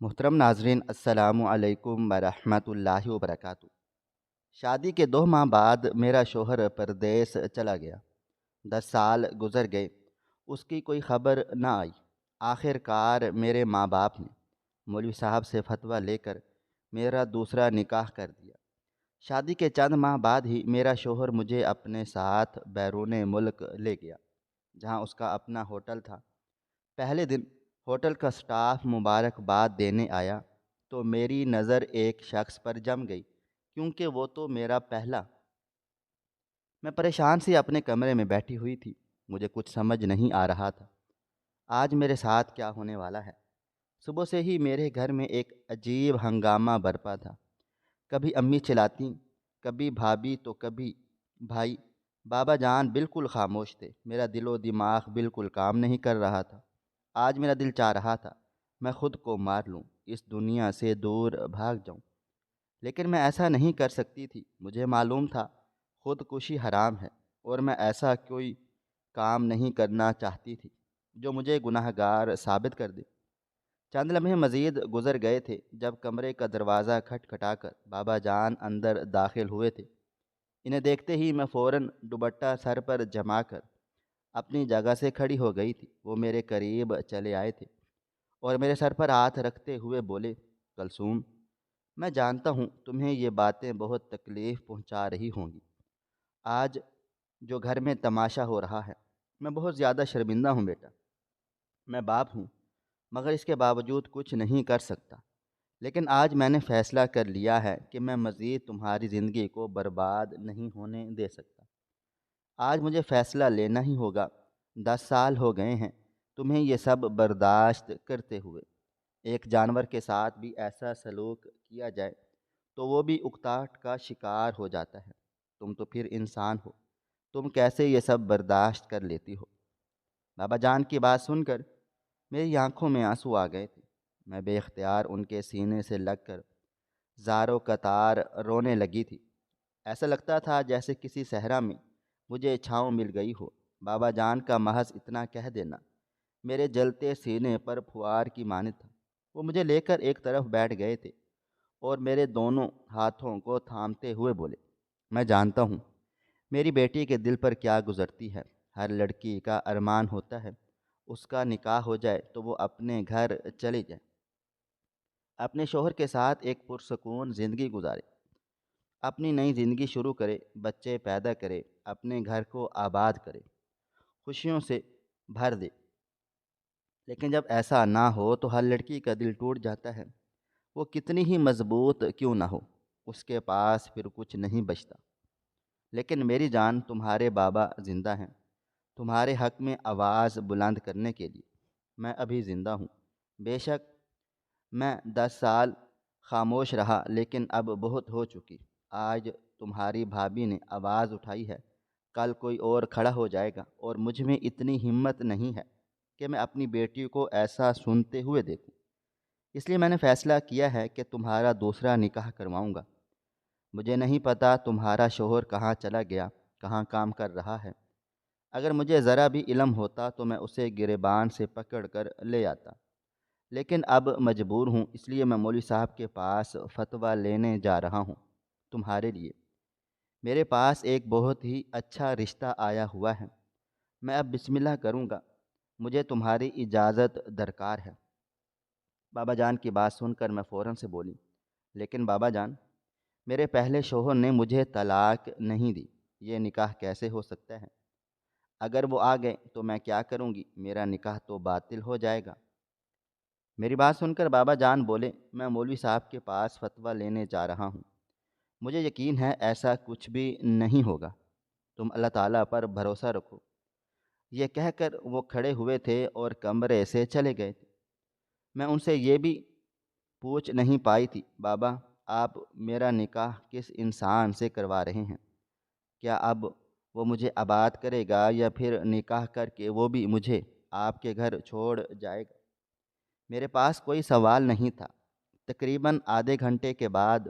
محترم ناظرین، السلام علیکم ورحمۃ اللہ وبرکاتہ۔ شادی کے 2 ماہ بعد میرا شوہر پردیس چلا گیا۔ 10 سال گزر گئے، اس کی کوئی خبر نہ آئی۔ آخر کار میرے ماں باپ نے مولوی صاحب سے فتویٰ لے کر میرا دوسرا نکاح کر دیا۔ شادی کے چند ماہ بعد ہی میرا شوہر مجھے اپنے ساتھ بیرون ملک لے گیا، جہاں اس کا اپنا ہوٹل تھا۔ پہلے دن ہوٹل کا سٹاف مبارکباد دینے آیا تو میری نظر ایک شخص پر جم گئی، کیونکہ وہ تو میرا پہلا۔ میں پریشان سی اپنے کمرے میں بیٹھی ہوئی تھی، مجھے کچھ سمجھ نہیں آ رہا تھا آج میرے ساتھ کیا ہونے والا ہے۔ صبح سے ہی میرے گھر میں ایک عجیب ہنگامہ برپا تھا۔ کبھی امی چلاتی، کبھی بھابھی تو کبھی بھائی۔ بابا جان بالکل خاموش تھے، میرا دل و دماغ بالکل کام نہیں کر رہا تھا۔ آج میرا دل چاہ رہا تھا میں خود کو مار لوں، اس دنیا سے دور بھاگ جاؤں، لیکن میں ایسا نہیں کر سکتی تھی۔ مجھے معلوم تھا خودکشی حرام ہے، اور میں ایسا کوئی کام نہیں کرنا چاہتی تھی جو مجھے گناہ گار ثابت کر دے۔ چند لمحے مزید گزر گئے تھے جب کمرے کا دروازہ کھٹکھٹا کر بابا جان اندر داخل ہوئے تھے۔ انہیں دیکھتے ہی میں فوراً دوپٹہ سر پر جما کر اپنی جگہ سے کھڑی ہو گئی تھی۔ وہ میرے قریب چلے آئے تھے اور میرے سر پر ہاتھ رکھتے ہوئے بولے، کلثوم، میں جانتا ہوں تمہیں یہ باتیں بہت تکلیف پہنچا رہی ہوں گی۔ آج جو گھر میں تماشا ہو رہا ہے، میں بہت زیادہ شرمندہ ہوں بیٹا۔ میں باپ ہوں، مگر اس کے باوجود کچھ نہیں کر سکتا۔ لیکن آج میں نے فیصلہ کر لیا ہے کہ میں مزید تمہاری زندگی کو برباد نہیں ہونے دے سکتا۔ آج مجھے فیصلہ لینا ہی ہوگا۔ 10 سال ہو گئے ہیں تمہیں یہ سب برداشت کرتے ہوئے۔ ایک جانور کے ساتھ بھی ایسا سلوک کیا جائے تو وہ بھی اکتاہٹ کا شکار ہو جاتا ہے۔ تم تو پھر انسان ہو، تم کیسے یہ سب برداشت کر لیتی ہو؟ بابا جان کی بات سن کر میری آنکھوں میں آنسو آ گئے تھے۔ میں بے اختیار ان کے سینے سے لگ کر زاروں قطار رونے لگی تھی۔ ایسا لگتا تھا جیسے کسی صحرا میں مجھے چھاؤں مل گئی ہو۔ بابا جان کا محض اتنا کہہ دینا میرے جلتے سینے پر پھوار کی مانند تھا۔ وہ مجھے لے کر ایک طرف بیٹھ گئے تھے اور میرے دونوں ہاتھوں کو تھامتے ہوئے بولے، میں جانتا ہوں میری بیٹی کے دل پر کیا گزرتی ہے۔ ہر لڑکی کا ارمان ہوتا ہے اس کا نکاح ہو جائے تو وہ اپنے گھر چلی جائے، اپنے شوہر کے ساتھ ایک پرسکون زندگی گزارے، اپنی نئی زندگی شروع کرے، بچے پیدا کرے، اپنے گھر کو آباد کرے، خوشیوں سے بھر دے۔ لیکن جب ایسا نہ ہو تو ہر لڑکی کا دل ٹوٹ جاتا ہے، وہ کتنی ہی مضبوط کیوں نہ ہو، اس کے پاس پھر کچھ نہیں بچتا۔ لیکن میری جان، تمہارے بابا زندہ ہیں، تمہارے حق میں آواز بلند کرنے کے لیے میں ابھی زندہ ہوں۔ بے شک میں 10 سال خاموش رہا، لیکن اب بہت ہو چکی۔ آج تمہاری بھابھی نے آواز اٹھائی ہے، کل کوئی اور کھڑا ہو جائے گا، اور مجھ میں اتنی ہمت نہیں ہے کہ میں اپنی بیٹی کو ایسا سنتے ہوئے دیکھوں۔ اس لیے میں نے فیصلہ کیا ہے کہ تمہارا دوسرا نکاح کرواؤں گا۔ مجھے نہیں پتا تمہارا شوہر کہاں چلا گیا، کہاں کام کر رہا ہے۔ اگر مجھے ذرا بھی علم ہوتا تو میں اسے گریبان سے پکڑ کر لے آتا، لیکن اب مجبور ہوں۔ اس لیے میں مولوی صاحب کے پاس فتویٰ لینے جا رہا ہوں تمہارے لیے۔ میرے پاس ایک بہت ہی اچھا رشتہ آیا ہوا ہے، میں اب بسم اللہ کروں گا، مجھے تمہاری اجازت درکار ہے۔ بابا جان کی بات سن کر میں فوراً سے بولی، لیکن بابا جان، میرے پہلے شوہر نے مجھے طلاق نہیں دی، یہ نکاح کیسے ہو سکتا ہے؟ اگر وہ آ گئے تو میں کیا کروں گی؟ میرا نکاح تو باطل ہو جائے گا۔ میری بات سن کر بابا جان بولے، میں مولوی صاحب کے پاس فتویٰ لینے جا رہا ہوں، مجھے یقین ہے ایسا کچھ بھی نہیں ہوگا، تم اللہ تعالیٰ پر بھروسہ رکھو۔ یہ کہہ کر وہ کھڑے ہوئے تھے اور کمرے سے چلے گئے تھے۔ میں ان سے یہ بھی پوچھ نہیں پائی تھی، بابا آپ میرا نکاح کس انسان سے کروا رہے ہیں؟ کیا اب وہ مجھے آباد کرے گا، یا پھر نکاح کر کے وہ بھی مجھے آپ کے گھر چھوڑ جائے گا؟ میرے پاس کوئی سوال نہیں تھا۔ تقریباً آدھے گھنٹے کے بعد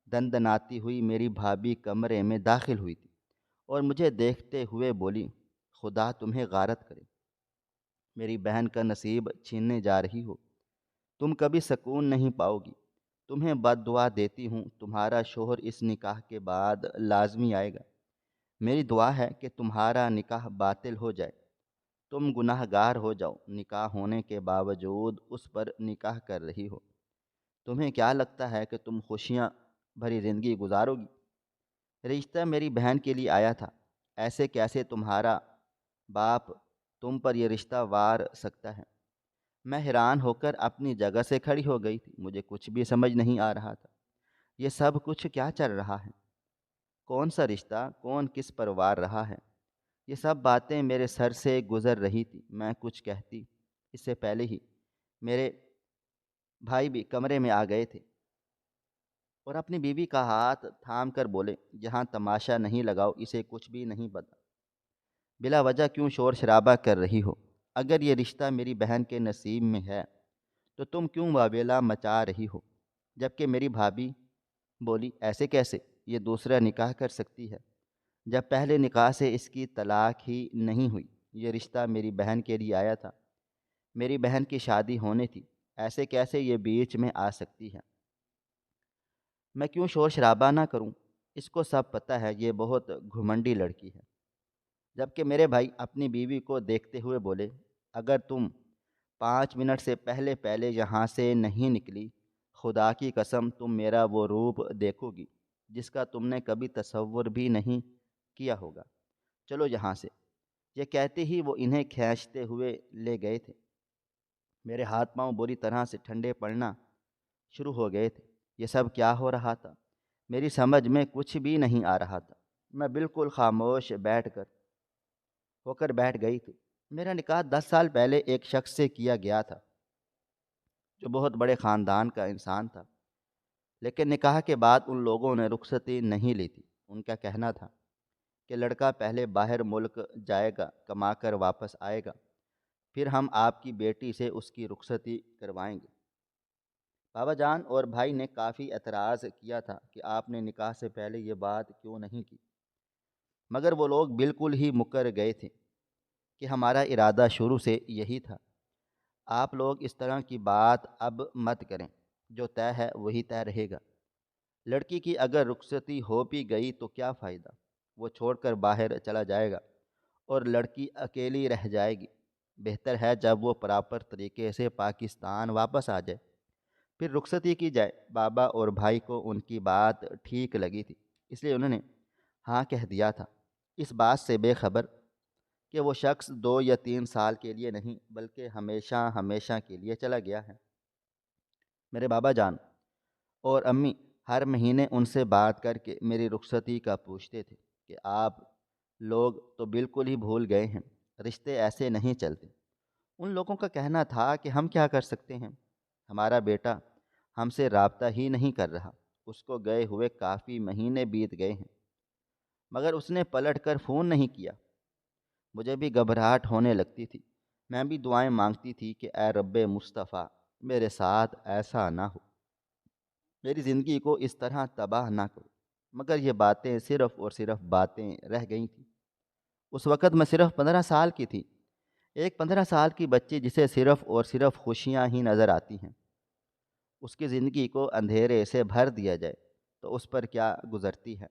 دندناتی ہوئی میری بھابھی کمرے میں داخل ہوئی تھی اور مجھے دیکھتے ہوئے بولی، خدا تمہیں غارت کرے، میری بہن کا نصیب چھیننے جا رہی ہو۔ تم کبھی سکون نہیں پاؤ گی۔ تمہیں بد دعا دیتی ہوں، تمہارا شوہر اس نکاح کے بعد لازمی آئے گا۔ میری دعا ہے کہ تمہارا نکاح باطل ہو جائے، تم گناہ گار ہو جاؤ، نکاح ہونے کے باوجود اس پر نکاح کر رہی ہو۔ تمہیں کیا لگتا ہے کہ تم خوشیاں بھری زندگی گزارو گی؟ رشتہ میری بہن کے لیے آیا تھا، ایسے کیسے تمہارا باپ تم پر یہ رشتہ وار سکتا ہے؟ میں حیران ہو کر اپنی جگہ سے کھڑی ہو گئی تھی، مجھے کچھ بھی سمجھ نہیں آ رہا تھا۔ یہ سب کچھ کیا چل رہا ہے؟ کون سا رشتہ کون کس پر وار رہا ہے؟ یہ سب باتیں میرے سر سے گزر رہی تھی۔ میں کچھ کہتی اس سے پہلے ہی میرے بھائی بھی کمرے میں آ گئے تھے اور اپنی بیوی کا ہاتھ تھام کر بولے، جہاں تماشا نہیں لگاؤ، اسے کچھ بھی نہیں پتا، بلا وجہ کیوں شور شرابہ کر رہی ہو؟ اگر یہ رشتہ میری بہن کے نصیب میں ہے تو تم کیوں واویلا مچا رہی ہو؟ جبکہ میری بھابھی بولی، ایسے کیسے یہ دوسرا نکاح کر سکتی ہے جب پہلے نکاح سے اس کی طلاق ہی نہیں ہوئی؟ یہ رشتہ میری بہن کے لیے آیا تھا، میری بہن کی شادی ہونی تھی، ایسے کیسے یہ بیچ میں آ سکتی ہے؟ میں کیوں شور شرابہ نہ کروں؟ اس کو سب پتہ ہے یہ بہت گھمنڈی لڑکی ہے۔ جبکہ میرے بھائی اپنی بیوی کو دیکھتے ہوئے بولے، اگر تم 5 منٹ سے پہلے پہلے یہاں سے نہیں نکلی، خدا کی قسم تم میرا وہ روپ دیکھو گی جس کا تم نے کبھی تصور بھی نہیں کیا ہوگا۔ چلو یہاں سے۔ یہ کہتے ہی وہ انہیں کھینچتے ہوئے لے گئے تھے۔ میرے ہاتھ پاؤں بری طرح سے ٹھنڈے پڑنا شروع ہو گئے تھے۔ یہ سب کیا ہو رہا تھا؟ میری سمجھ میں کچھ بھی نہیں آ رہا تھا۔ میں بالکل خاموش ہو کر بیٹھ گئی تھی۔ میرا نکاح 10 سال پہلے ایک شخص سے کیا گیا تھا جو بہت بڑے خاندان کا انسان تھا، لیکن نکاح کے بعد ان لوگوں نے رخصتی نہیں لی تھی۔ ان کا کہنا تھا کہ لڑکا پہلے باہر ملک جائے گا، کما کر واپس آئے گا، پھر ہم آپ کی بیٹی سے اس کی رخصتی کروائیں گے۔ بابا جان اور بھائی نے کافی اعتراض کیا تھا کہ آپ نے نکاح سے پہلے یہ بات کیوں نہیں کی، مگر وہ لوگ بالکل ہی مکر گئے تھے کہ ہمارا ارادہ شروع سے یہی تھا۔ آپ لوگ اس طرح کی بات اب مت کریں، جو طے ہے وہی طے رہے گا۔ لڑکی کی اگر رخصتی ہو بھی گئی تو کیا فائدہ؟ وہ چھوڑ کر باہر چلا جائے گا اور لڑکی اکیلی رہ جائے گی۔ بہتر ہے جب وہ پراپر طریقے سے پاکستان واپس آ جائے، پھر رخصتی کی جائے۔ بابا اور بھائی کو ان کی بات ٹھیک لگی تھی، اس لیے انہوں نے ہاں کہہ دیا تھا، اس بات سے بے خبر کہ وہ شخص 2 یا 3 سال کے لیے نہیں بلکہ ہمیشہ ہمیشہ کے لیے چلا گیا ہے۔ میرے بابا جان اور امی ہر مہینے ان سے بات کر کے میری رخصتی کا پوچھتے تھے کہ آپ لوگ تو بالکل ہی بھول گئے ہیں، رشتے ایسے نہیں چلتے۔ ان لوگوں کا کہنا تھا کہ ہم کیا کر سکتے ہیں، ہمارا بیٹا ہم سے رابطہ ہی نہیں کر رہا، اس کو گئے ہوئے کافی مہینے بیت گئے ہیں، مگر اس نے پلٹ کر فون نہیں کیا۔ مجھے بھی گھبراہٹ ہونے لگتی تھی، میں بھی دعائیں مانگتی تھی کہ اے رب مصطفیٰ میرے ساتھ ایسا نہ ہو، میری زندگی کو اس طرح تباہ نہ کرو، مگر یہ باتیں صرف اور صرف باتیں رہ گئی تھیں۔ اس وقت میں صرف 15 سال کی تھی، ایک 15 سال کی بچی جسے صرف اور صرف خوشیاں ہی نظر آتی ہیں، اس کی زندگی کو اندھیرے سے بھر دیا جائے تو اس پر کیا گزرتی ہے۔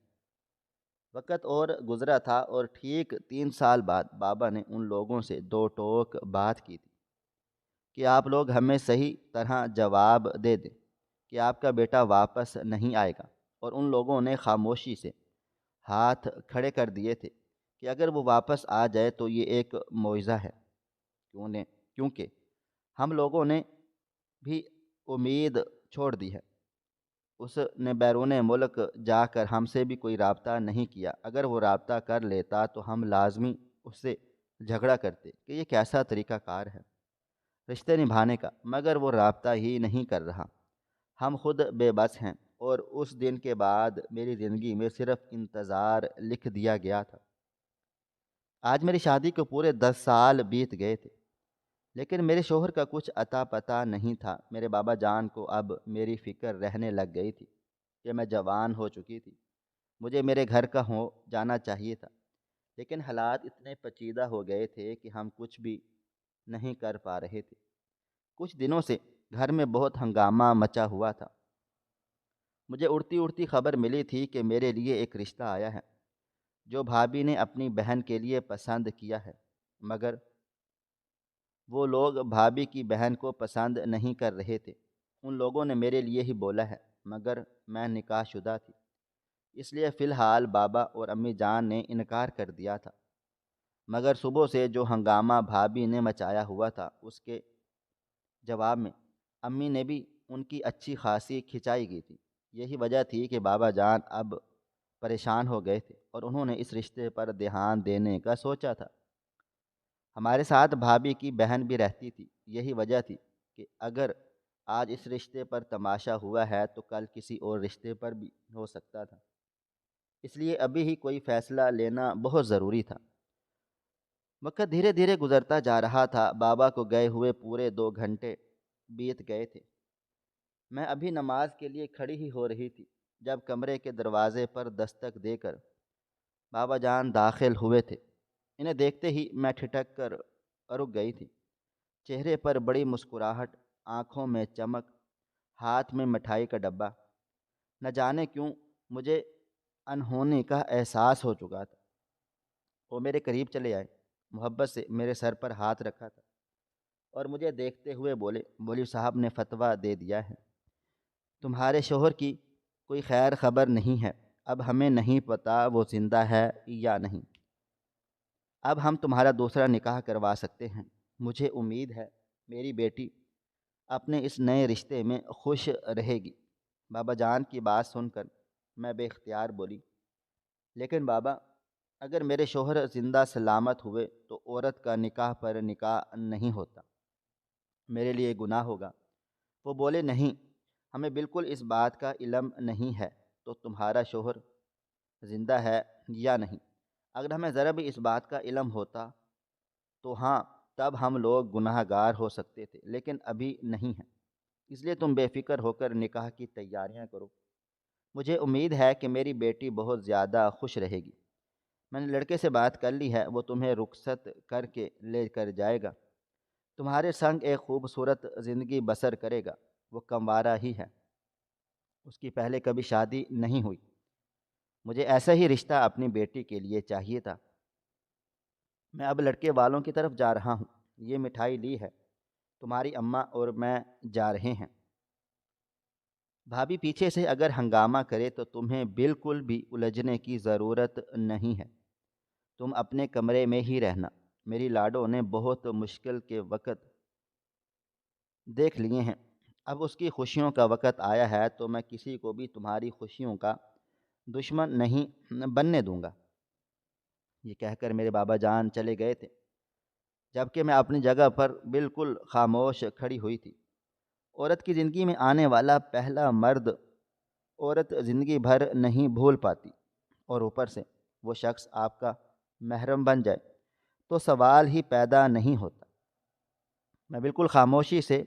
وقت اور گزرا تھا اور ٹھیک 3 سال بعد بابا نے ان لوگوں سے دو ٹوک بات کی تھی کہ آپ لوگ ہمیں صحیح طرح جواب دے دیں کہ آپ کا بیٹا واپس نہیں آئے گا، اور ان لوگوں نے خاموشی سے ہاتھ کھڑے کر دیے تھے کہ اگر وہ واپس آ جائے تو یہ ایک معجزہ ہے، کیونکہ ہم لوگوں نے بھی امید چھوڑ دی ہے۔ اس نے بیرون ملک جا کر ہم سے بھی کوئی رابطہ نہیں کیا، اگر وہ رابطہ کر لیتا تو ہم لازمی اس سے جھگڑا کرتے کہ یہ کیسا طریقہ کار ہے رشتے نبھانے کا، مگر وہ رابطہ ہی نہیں کر رہا۔ ہم خود بے بس ہیں، اور اس دن کے بعد میری زندگی میں صرف انتظار لکھ دیا گیا تھا۔ آج میری شادی کو پورے 10 سال بیت گئے تھے، لیکن میرے شوہر کا کچھ اتا پتہ نہیں تھا۔ میرے بابا جان کو اب میری فکر رہنے لگ گئی تھی کہ میں جوان ہو چکی تھی، مجھے میرے گھر کا ہو جانا چاہیے تھا، لیکن حالات اتنے پیچیدہ ہو گئے تھے کہ ہم کچھ بھی نہیں کر پا رہے تھے۔ کچھ دنوں سے گھر میں بہت ہنگامہ مچا ہوا تھا۔ مجھے اڑتی اڑتی خبر ملی تھی کہ میرے لیے ایک رشتہ آیا ہے جو بھابھی نے اپنی بہن کے لیے پسند کیا ہے، مگر وہ لوگ بھابھی کی بہن کو پسند نہیں کر رہے تھے۔ ان لوگوں نے میرے لیے ہی بولا ہے، مگر میں نکاح شدہ تھی، اس لیے فی الحال بابا اور امی جان نے انکار کر دیا تھا۔ مگر صبح سے جو ہنگامہ بھابھی نے مچایا ہوا تھا، اس کے جواب میں امی نے بھی ان کی اچھی خاصی کھنچائی کی تھی۔ یہی وجہ تھی کہ بابا جان اب پریشان ہو گئے تھے اور انہوں نے اس رشتے پر دھیان دینے کا سوچا تھا۔ ہمارے ساتھ بھابھی کی بہن بھی رہتی تھی، یہی وجہ تھی کہ اگر آج اس رشتے پر تماشا ہوا ہے تو کل کسی اور رشتے پر بھی ہو سکتا تھا، اس لیے ابھی ہی کوئی فیصلہ لینا بہت ضروری تھا۔ وقت دھیرے دھیرے گزرتا جا رہا تھا، بابا کو گئے ہوئے پورے 2 گھنٹے بیت گئے تھے۔ میں ابھی نماز کے لیے کھڑی ہی ہو رہی تھی جب کمرے کے دروازے پر دستک دے کر بابا جان داخل ہوئے تھے۔ انہیں دیکھتے ہی میں ٹھٹک کر رک گئی تھی۔ چہرے پر بڑی مسکراہٹ، آنکھوں میں چمک، ہاتھ میں مٹھائی کا ڈبہ۔ نہ جانے کیوں مجھے انہونی کا احساس ہو چکا تھا۔ وہ میرے قریب چلے آئے، محبت سے میرے سر پر ہاتھ رکھا تھا اور مجھے دیکھتے ہوئے بولے، مولوی صاحب نے فتویٰ دے دیا ہے، تمہارے شوہر کی کوئی خیر خبر نہیں ہے۔ اب ہمیں نہیں پتہ وہ زندہ ہے یا نہیں۔ اب ہم تمہارا دوسرا نکاح کروا سکتے ہیں۔ مجھے امید ہے میری بیٹی اپنے اس نئے رشتے میں خوش رہے گی۔ بابا جان کی بات سن کر میں بے اختیار بولی، لیکن بابا، اگر میرے شوہر زندہ سلامت ہوئے تو عورت کا نکاح پر نکاح نہیں ہوتا، میرے لیے گناہ ہوگا۔ وہ بولے، نہیں، ہمیں بالکل اس بات کا علم نہیں ہے تو تمہارا شوہر زندہ ہے یا نہیں۔ اگر ہمیں ذرا بھی اس بات کا علم ہوتا تو ہاں، تب ہم لوگ گناہ گار ہو سکتے تھے، لیکن ابھی نہیں ہے۔ اس لیے تم بے فکر ہو کر نکاح کی تیاریاں کرو۔ مجھے امید ہے کہ میری بیٹی بہت زیادہ خوش رہے گی۔ میں نے لڑکے سے بات کر لی ہے، وہ تمہیں رخصت کر کے لے کر جائے گا، تمہارے سنگ ایک خوبصورت زندگی بسر کرے گا۔ وہ کموارہ ہی ہے، اس کی پہلے کبھی شادی نہیں ہوئی۔ مجھے ایسا ہی رشتہ اپنی بیٹی کے لیے چاہیے تھا۔ میں اب لڑکے والوں کی طرف جا رہا ہوں، یہ مٹھائی لی ہے، تمہاری اماں اور میں جا رہے ہیں۔ بھابھی پیچھے سے اگر ہنگامہ کرے تو تمہیں بالکل بھی الجھنے کی ضرورت نہیں ہے، تم اپنے کمرے میں ہی رہنا۔ میری لاڈو نے بہت مشکل کے وقت دیکھ لیے ہیں، اب اس کی خوشیوں کا وقت آیا ہے تو میں کسی کو بھی تمہاری خوشیوں کا دشمن نہیں بننے دوں گا۔ یہ کہہ کر میرے بابا جان چلے گئے تھے، جبکہ میں اپنی جگہ پر بالکل خاموش کھڑی ہوئی تھی۔ عورت کی زندگی میں آنے والا پہلا مرد عورت زندگی بھر نہیں بھول پاتی، اور اوپر سے وہ شخص آپ کا محرم بن جائے تو سوال ہی پیدا نہیں ہوتا۔ میں بالکل خاموشی سے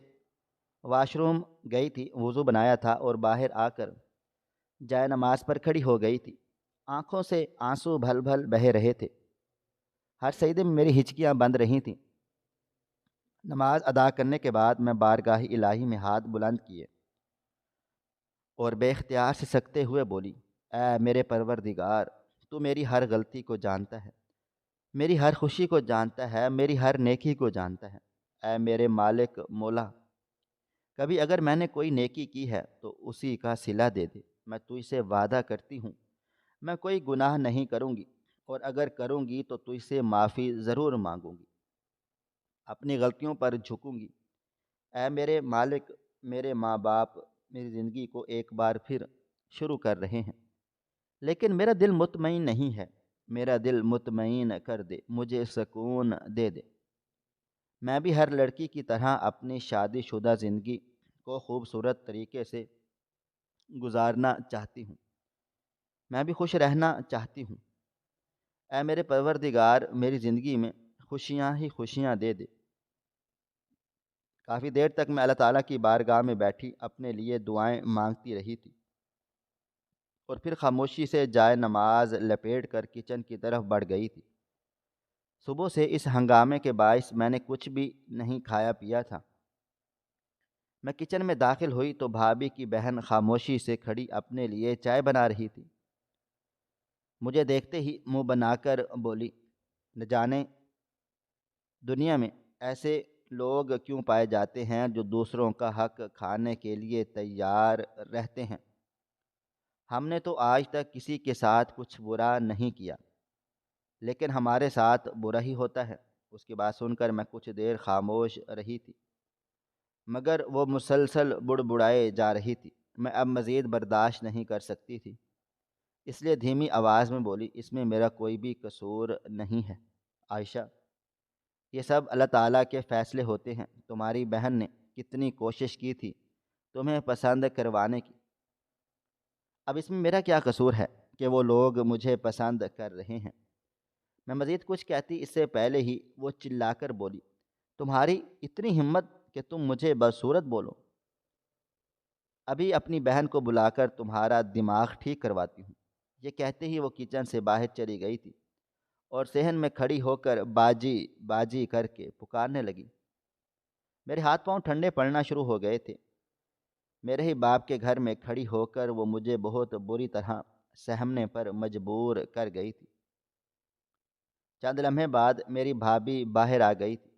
واش روم گئی تھی، وضو بنایا تھا اور باہر آ کر جائے نماز پر کھڑی ہو گئی تھی۔ آنکھوں سے آنسو بھل بھل بہہ رہے تھے، ہر سجدے میں میری ہچکیاں بند رہی تھیں۔ نماز ادا کرنے کے بعد میں بارگاہ الہی میں ہاتھ بلند کیے اور بے اختیار سے سکتے ہوئے بولی، اے میرے پروردگار، تو میری ہر غلطی کو جانتا ہے، میری ہر خوشی کو جانتا ہے، میری ہر نیکی کو جانتا ہے۔ اے میرے مالک مولا، کبھی اگر میں نے کوئی نیکی کی ہے تو اسی کا صلہ دے دے۔ میں تجھ سے وعدہ کرتی ہوں میں کوئی گناہ نہیں کروں گی، اور اگر کروں گی تو تجھ سے معافی ضرور مانگوں گی، اپنی غلطیوں پر جھکوں گی۔ اے میرے مالک، میرے ماں باپ میری زندگی کو ایک بار پھر شروع کر رہے ہیں، لیکن میرا دل مطمئن نہیں ہے، میرا دل مطمئن کر دے، مجھے سکون دے دے۔ میں بھی ہر لڑکی کی طرح اپنی شادی شدہ زندگی کو خوبصورت طریقے سے گزارنا چاہتی ہوں، میں بھی خوش رہنا چاہتی ہوں۔ اے میرے پروردگار، میری زندگی میں خوشیاں ہی خوشیاں دے دے۔ کافی دیر تک میں اللہ تعالیٰ کی بارگاہ میں بیٹھی اپنے لیے دعائیں مانگتی رہی تھی، اور پھر خاموشی سے جائے نماز لپیٹ کر کچن کی طرف بڑھ گئی تھی۔ صبح سے اس ہنگامے کے باعث میں نے کچھ بھی نہیں کھایا پیا تھا۔ میں کچن میں داخل ہوئی تو بھابھی کی بہن خاموشی سے کھڑی اپنے لیے چائے بنا رہی تھی۔ مجھے دیکھتے ہی منہ بنا کر بولی، نہ جانے دنیا میں ایسے لوگ کیوں پائے جاتے ہیں جو دوسروں کا حق کھانے کے لیے تیار رہتے ہیں۔ ہم نے تو آج تک کسی کے ساتھ کچھ برا نہیں کیا، لیکن ہمارے ساتھ برا ہی ہوتا ہے۔ اس کی بات سن کر میں کچھ دیر خاموش رہی تھی، مگر وہ مسلسل بڑبڑائے جا رہی تھی۔ میں اب مزید برداشت نہیں کر سکتی تھی، اس لیے دھیمی آواز میں بولی، اس میں میرا کوئی بھی قصور نہیں ہے عائشہ، یہ سب اللہ تعالیٰ کے فیصلے ہوتے ہیں۔ تمہاری بہن نے کتنی کوشش کی تھی تمہیں پسند کروانے کی، اب اس میں میرا کیا قصور ہے کہ وہ لوگ مجھے پسند کر رہے ہیں؟ میں مزید کچھ کہتی اس سے پہلے ہی وہ چلا کر بولی، تمہاری اتنی ہمت کہ تم مجھے بدصورت بولو، ابھی اپنی بہن کو بلا کر تمہارا دماغ ٹھیک کرواتی ہوں۔ یہ کہتے ہی وہ کچن سے باہر چلی گئی تھی اور صحن میں کھڑی ہو کر باجی باجی کر کے پکارنے لگی۔ میرے ہاتھ پاؤں ٹھنڈے پڑنا شروع ہو گئے تھے۔ میرے ہی باپ کے گھر میں کھڑی ہو کر وہ مجھے بہت بری طرح سہمنے پر مجبور کر گئی تھی۔ چند لمحے بعد میری بھابھی باہر آ گئی تھی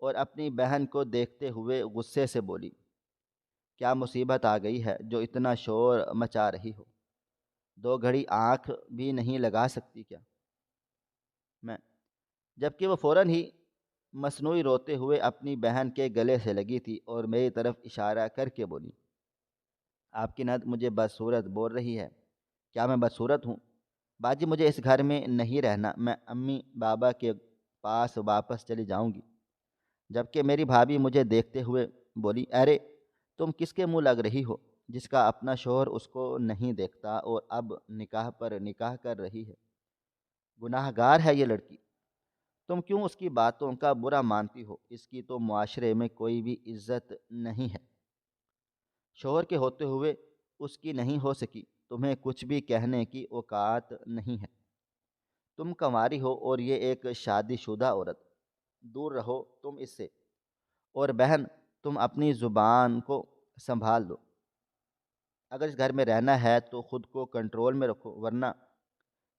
اور اپنی بہن کو دیکھتے ہوئے غصے سے بولی، کیا مصیبت آ گئی ہے جو اتنا شور مچا رہی ہو؟ دو گھڑی آنکھ بھی نہیں لگا سکتی کیا؟ میں جبکہ وہ فوراً ہی مصنوعی روتے ہوئے اپنی بہن کے گلے سے لگی تھی اور میری طرف اشارہ کر کے بولی، آپ کی نند مجھے بدصورت بول رہی ہے، کیا میں بدصورت ہوں؟ باجی مجھے اس گھر میں نہیں رہنا، میں امی بابا کے پاس واپس چلی جاؤں گی۔ جبکہ میری بھابھی مجھے دیکھتے ہوئے بولی، ارے تم کس کے منہ لگ رہی ہو جس کا اپنا شوہر اس کو نہیں دیکھتا اور اب نکاح پر نکاح کر رہی ہے؟ گناہ گار ہے یہ لڑکی، تم کیوں اس کی باتوں کا برا مانتی ہو؟ اس کی تو معاشرے میں کوئی بھی عزت نہیں ہے، شوہر کے ہوتے ہوئے اس کی نہیں ہو سکی، تمہیں کچھ بھی کہنے کی اوقات نہیں ہے۔ تم کنواری ہو اور یہ ایک شادی شدہ عورت، دور رہو تم اس سے۔ اور بہن تم اپنی زبان کو سنبھال لو، اگر اس گھر میں رہنا ہے تو خود کو کنٹرول میں رکھو، ورنہ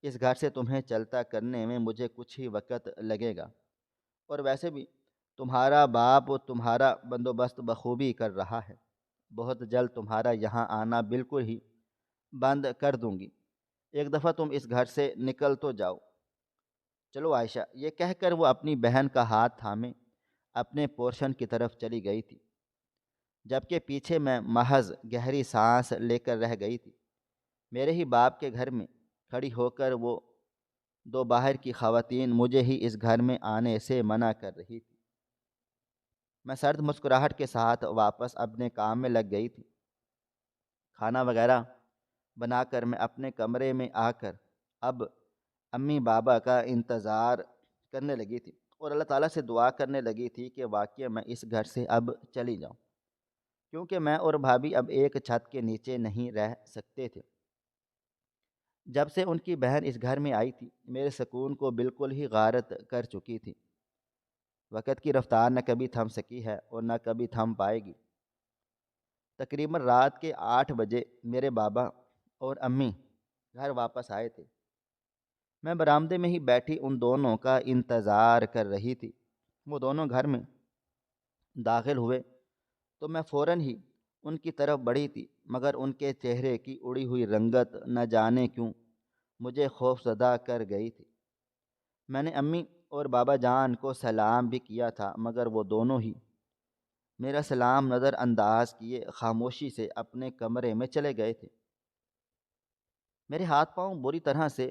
اس گھر سے تمہیں چلتا کرنے میں مجھے کچھ ہی وقت لگے گا، اور ویسے بھی تمہارا باپ تمہارا بندوبست بخوبی کر رہا ہے، بہت جلد تمہارا یہاں آنا بالکل ہی بند کر دوں گی، ایک دفعہ تم اس گھر سے نکل تو جاؤ۔ چلو عائشہ، یہ کہہ کر وہ اپنی بہن کا ہاتھ تھامے اپنے پورشن کی طرف چلی گئی تھی، جبکہ پیچھے میں محض گہری سانس لے کر رہ گئی تھی۔ میرے ہی باپ کے گھر میں کھڑی ہو کر وہ دو باہر کی خواتین مجھے ہی اس گھر میں آنے سے منع کر رہی تھی۔ میں سرد مسکراہٹ کے ساتھ واپس اپنے کام میں لگ گئی تھی۔ کھانا وغیرہ بنا کر میں اپنے کمرے میں آ کر اب امی بابا کا انتظار کرنے لگی تھی اور اللہ تعالیٰ سے دعا کرنے لگی تھی کہ واقعہ میں اس گھر سے اب چلی جاؤں، کیونکہ میں اور بھابھی اب ایک چھت کے نیچے نہیں رہ سکتے تھے۔ جب سے ان کی بہن اس گھر میں آئی تھی میرے سکون کو بالکل ہی غارت کر چکی تھی۔ وقت کی رفتار نہ کبھی تھم سکی ہے اور نہ کبھی تھم پائے گی۔ تقریباً رات کے 8 بجے میرے بابا اور امی گھر واپس آئے تھے۔ میں برآمدے میں ہی بیٹھی ان دونوں کا انتظار کر رہی تھی۔ وہ دونوں گھر میں داخل ہوئے تو میں فوراً ہی ان کی طرف بڑھی تھی، مگر ان کے چہرے کی اڑی ہوئی رنگت نہ جانے کیوں مجھے خوف زدہ کر گئی تھی۔ میں نے امی اور بابا جان کو سلام بھی کیا تھا، مگر وہ دونوں ہی میرا سلام نظر انداز کیے خاموشی سے اپنے کمرے میں چلے گئے تھے۔ میرے ہاتھ پاؤں بری طرح سے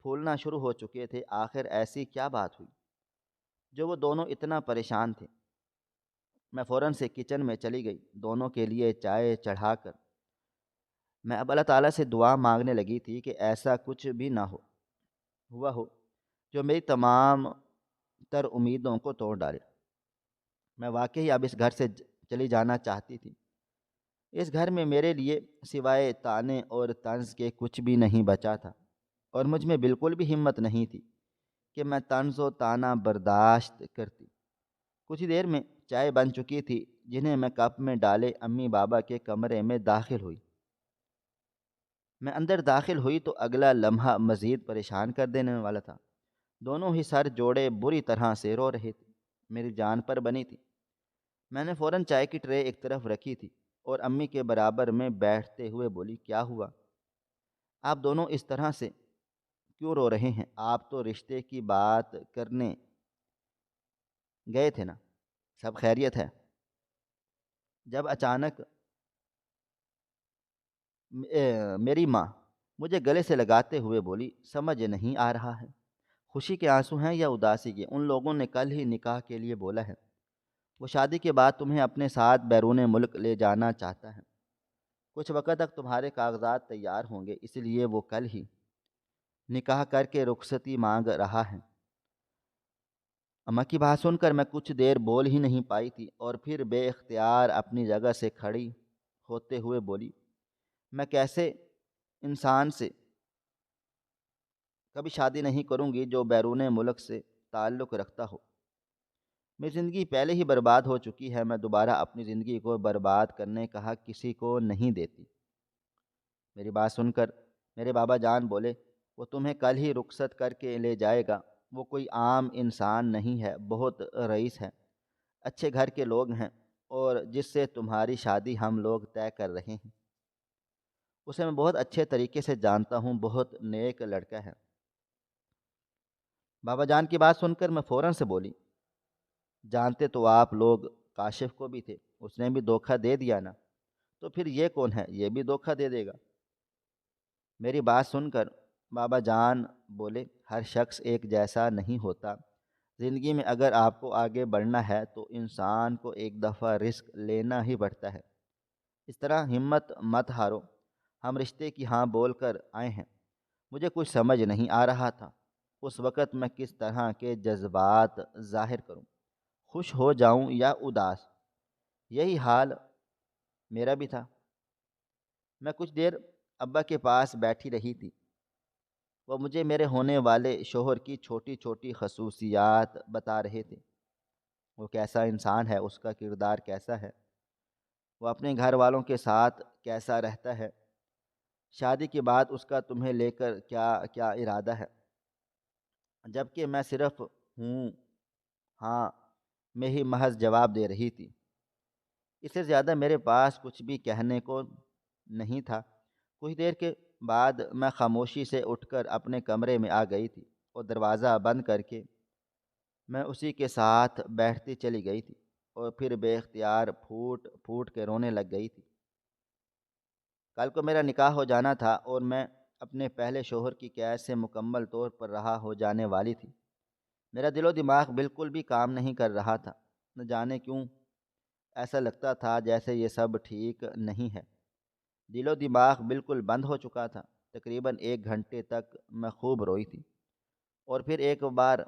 پھولنا شروع ہو چکے تھے۔ آخر ایسی کیا بات ہوئی جو وہ دونوں اتنا پریشان تھے؟ میں فوراً سے کچن میں چلی گئی، دونوں کے لیے چائے چڑھا کر میں اب اللہ تعالیٰ سے دعا مانگنے لگی تھی کہ ایسا کچھ بھی نہ ہوا ہو جو میری تمام تر امیدوں کو توڑ ڈالے۔ میں واقعی اب اس گھر سے چلی جانا چاہتی تھی۔ اس گھر میں میرے لیے سوائے تانے اور طنز کے کچھ بھی نہیں بچا تھا، اور مجھ میں بالکل بھی ہمت نہیں تھی کہ میں طنز و طعنہ برداشت کرتی۔ کچھ ہی دیر میں چائے بن چکی تھی، جنہیں میں کپ میں ڈالے امی بابا کے کمرے میں داخل ہوئی۔ میں اندر داخل ہوئی تو اگلا لمحہ مزید پریشان کر دینے والا تھا۔ دونوں ہی سر جوڑے بری طرح سے رو رہے تھے، میری جان پر بنی تھی۔ میں نے فوراً چائے کی ٹرے ایک طرف رکھی تھی اور امی کے برابر میں بیٹھتے ہوئے بولی، کیا ہوا؟ آپ دونوں اس طرح سے کیوں رو رہے ہیں؟ آپ تو رشتے کی بات کرنے گئے تھے نا، سب خیریت ہے؟ جب اچانک میری ماں مجھے گلے سے لگاتے ہوئے بولی، سمجھ نہیں آ رہا ہے، خوشی کے آنسو ہیں یا اداسی کے؟ ان لوگوں نے کل ہی نکاح کے لیے بولا ہے، وہ شادی کے بعد تمہیں اپنے ساتھ بیرون ملک لے جانا چاہتا ہے، کچھ وقت تک تمہارے کاغذات تیار ہوں گے، اس لیے وہ کل ہی نکاح کر کے رخصتی مانگ رہا ہے۔ اماں کی بات سن کر میں کچھ دیر بول ہی نہیں پائی تھی، اور پھر بے اختیار اپنی جگہ سے کھڑی ہوتے ہوئے بولی، میں کیسے انسان سے کبھی شادی نہیں کروں گی جو بیرون ملک سے تعلق رکھتا ہو؟ میری زندگی پہلے ہی برباد ہو چکی ہے، میں دوبارہ اپنی زندگی کو برباد کرنے کا حق کسی کو نہیں دیتی۔ میری بات سن کر میرے بابا جان بولے، وہ تمہیں کل ہی رخصت کر کے لے جائے گا، وہ کوئی عام انسان نہیں ہے، بہت رئیس ہے، اچھے گھر کے لوگ ہیں، اور جس سے تمہاری شادی ہم لوگ طے کر رہے ہیں اسے میں بہت اچھے طریقے سے جانتا ہوں، بہت نیک لڑکا ہے۔ بابا جان کی بات سن کر میں فوراً سے بولی، جانتے تو آپ لوگ کاشف کو بھی تھے، اس نے بھی دھوکہ دے دیا نا، تو پھر یہ کون ہے یہ بھی دھوکہ دے دے گا؟ میری بات سن کر بابا جان بولے، ہر شخص ایک جیسا نہیں ہوتا، زندگی میں اگر آپ کو آگے بڑھنا ہے تو انسان کو ایک دفعہ رسک لینا ہی پڑتا ہے، اس طرح ہمت مت ہارو، ہم رشتے کی ہاں بول کر آئے ہیں۔ مجھے کچھ سمجھ نہیں آ رہا تھا اس وقت میں کس طرح کے جذبات ظاہر کروں، خوش ہو جاؤں یا اداس؟ یہی حال میرا بھی تھا۔ میں کچھ دیر ابا کے پاس بیٹھی رہی تھی، وہ مجھے میرے ہونے والے شوہر کی چھوٹی چھوٹی خصوصیات بتا رہے تھے، وہ کیسا انسان ہے، اس کا کردار کیسا ہے، وہ اپنے گھر والوں کے ساتھ کیسا رہتا ہے، شادی کے بعد اس کا تمہیں لے کر کیا کیا ارادہ ہے؟ جبکہ میں صرف ہوں ہاں میں ہی محض جواب دے رہی تھی، اس سے زیادہ میرے پاس کچھ بھی کہنے کو نہیں تھا۔ کچھ دیر کے بعد میں خاموشی سے اٹھ کر اپنے کمرے میں آ گئی تھی اور دروازہ بند کر کے میں اسی کے ساتھ بیٹھتی چلی گئی تھی، اور پھر بے اختیار پھوٹ پھوٹ کے رونے لگ گئی تھی۔ کل کو میرا نکاح ہو جانا تھا اور میں اپنے پہلے شوہر کی قید سے مکمل طور پر رہا ہو جانے والی تھی۔ میرا دل و دماغ بالکل بھی کام نہیں کر رہا تھا، نہ جانے کیوں ایسا لگتا تھا جیسے یہ سب ٹھیک نہیں ہے۔ دل و دماغ بالکل بند ہو چکا تھا۔ تقریباً 1 گھنٹے تک میں خوب روئی تھی، اور پھر ایک بار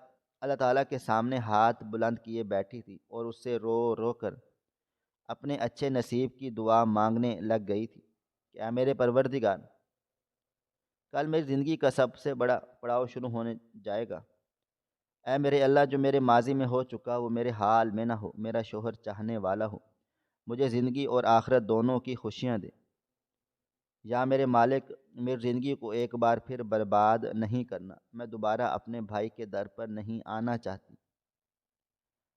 اللہ تعالیٰ کے سامنے ہاتھ بلند کیے بیٹھی تھی اور اس سے رو رو کر اپنے اچھے نصیب کی دعا مانگنے لگ گئی تھی کہ اے میرے پروردگار، کل میری زندگی کا سب سے بڑا پڑاؤ شروع ہونے جائے گا۔ اے میرے اللہ، جو میرے ماضی میں ہو چکا وہ میرے حال میں نہ ہو، میرا شوہر چاہنے والا ہو، مجھے زندگی اور آخرت دونوں کی خوشیاں دے۔ یا میرے مالک، میری زندگی کو ایک بار پھر برباد نہیں کرنا، میں دوبارہ اپنے بھائی کے در پر نہیں آنا چاہتی۔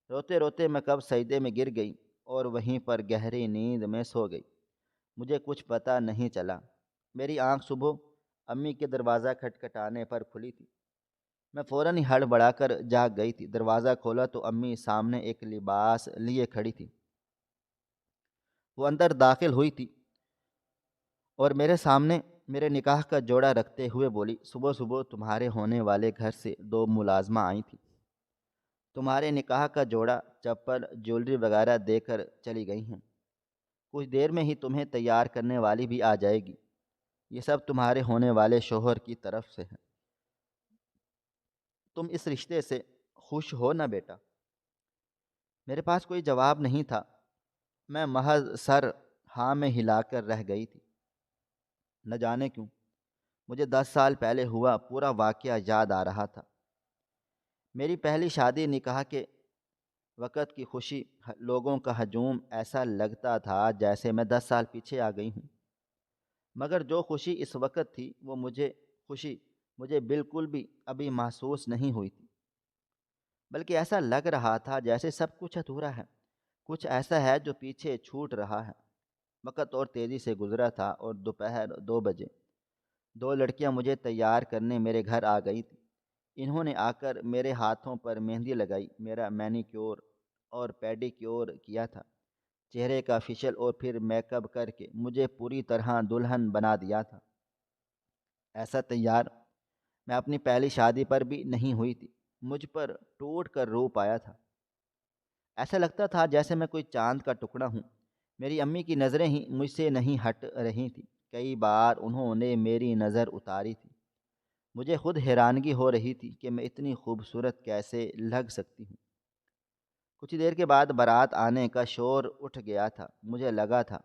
روتے روتے میں کب سجدے میں گر گئی اور وہیں پر گہری نیند میں سو گئی، مجھے کچھ پتہ نہیں چلا۔ میری آنکھ صبح امی کے دروازہ کھٹکھٹانے پر کھلی تھی، میں فوراً ہی ہڑبڑا کر جاگ گئی تھی۔ دروازہ کھولا تو امی سامنے ایک لباس لیے کھڑی تھی، وہ اندر داخل ہوئی تھی اور میرے سامنے میرے نکاح کا جوڑا رکھتے ہوئے بولی، صبح صبح تمہارے ہونے والے گھر سے 2 ملازمہ آئی تھیں، تمہارے نکاح کا جوڑا، چپل، جیولری وغیرہ دے کر چلی گئی ہیں، کچھ دیر میں ہی تمہیں تیار کرنے والی بھی آ جائے گی، یہ سب تمہارے ہونے والے شوہر کی طرف سے ہے، تم اس رشتے سے خوش ہو نا بیٹا؟ میرے پاس کوئی جواب نہیں تھا، میں محض سر ہاں میں ہلا کر رہ گئی تھی۔ نہ جانے کیوں مجھے 10 سال پہلے ہوا پورا واقعہ یاد آ رہا تھا۔ میری پہلی شادی نکاح کے وقت کی خوشی، لوگوں کا ہجوم، ایسا لگتا تھا جیسے میں 10 سال پیچھے آ گئی ہوں۔ مگر جو خوشی اس وقت تھی وہ مجھے بالکل بھی ابھی محسوس نہیں ہوئی تھی، بلکہ ایسا لگ رہا تھا جیسے سب کچھ ادھورا ہے، کچھ ایسا ہے جو پیچھے چھوٹ رہا ہے۔ وقت اور تیزی سے گزرا تھا اور دوپہر 2 بجے 2 لڑکیاں مجھے تیار کرنے میرے گھر آ گئی تھیں۔ انہوں نے آ کر میرے ہاتھوں پر مہندی لگائی، میرا مینیکیور اور پیڈیکیور کیا تھا، چہرے کا فیشل اور پھر میک اپ کر کے مجھے پوری طرح دلہن بنا دیا تھا۔ ایسا تیار میں اپنی پہلی شادی پر بھی نہیں ہوئی تھی۔ مجھ پر ٹوٹ کر روپ آیا تھا، ایسا لگتا تھا جیسے میں کوئی چاند کا ٹکڑا ہوں۔ میری امی کی نظریں ہی مجھ سے نہیں ہٹ رہی تھیں، کئی بار انہوں نے میری نظر اتاری تھی۔ مجھے خود حیرانگی ہو رہی تھی کہ میں اتنی خوبصورت کیسے لگ سکتی ہوں۔ کچھ دیر کے بعد بارات آنے کا شور اٹھ گیا تھا۔ مجھے لگا تھا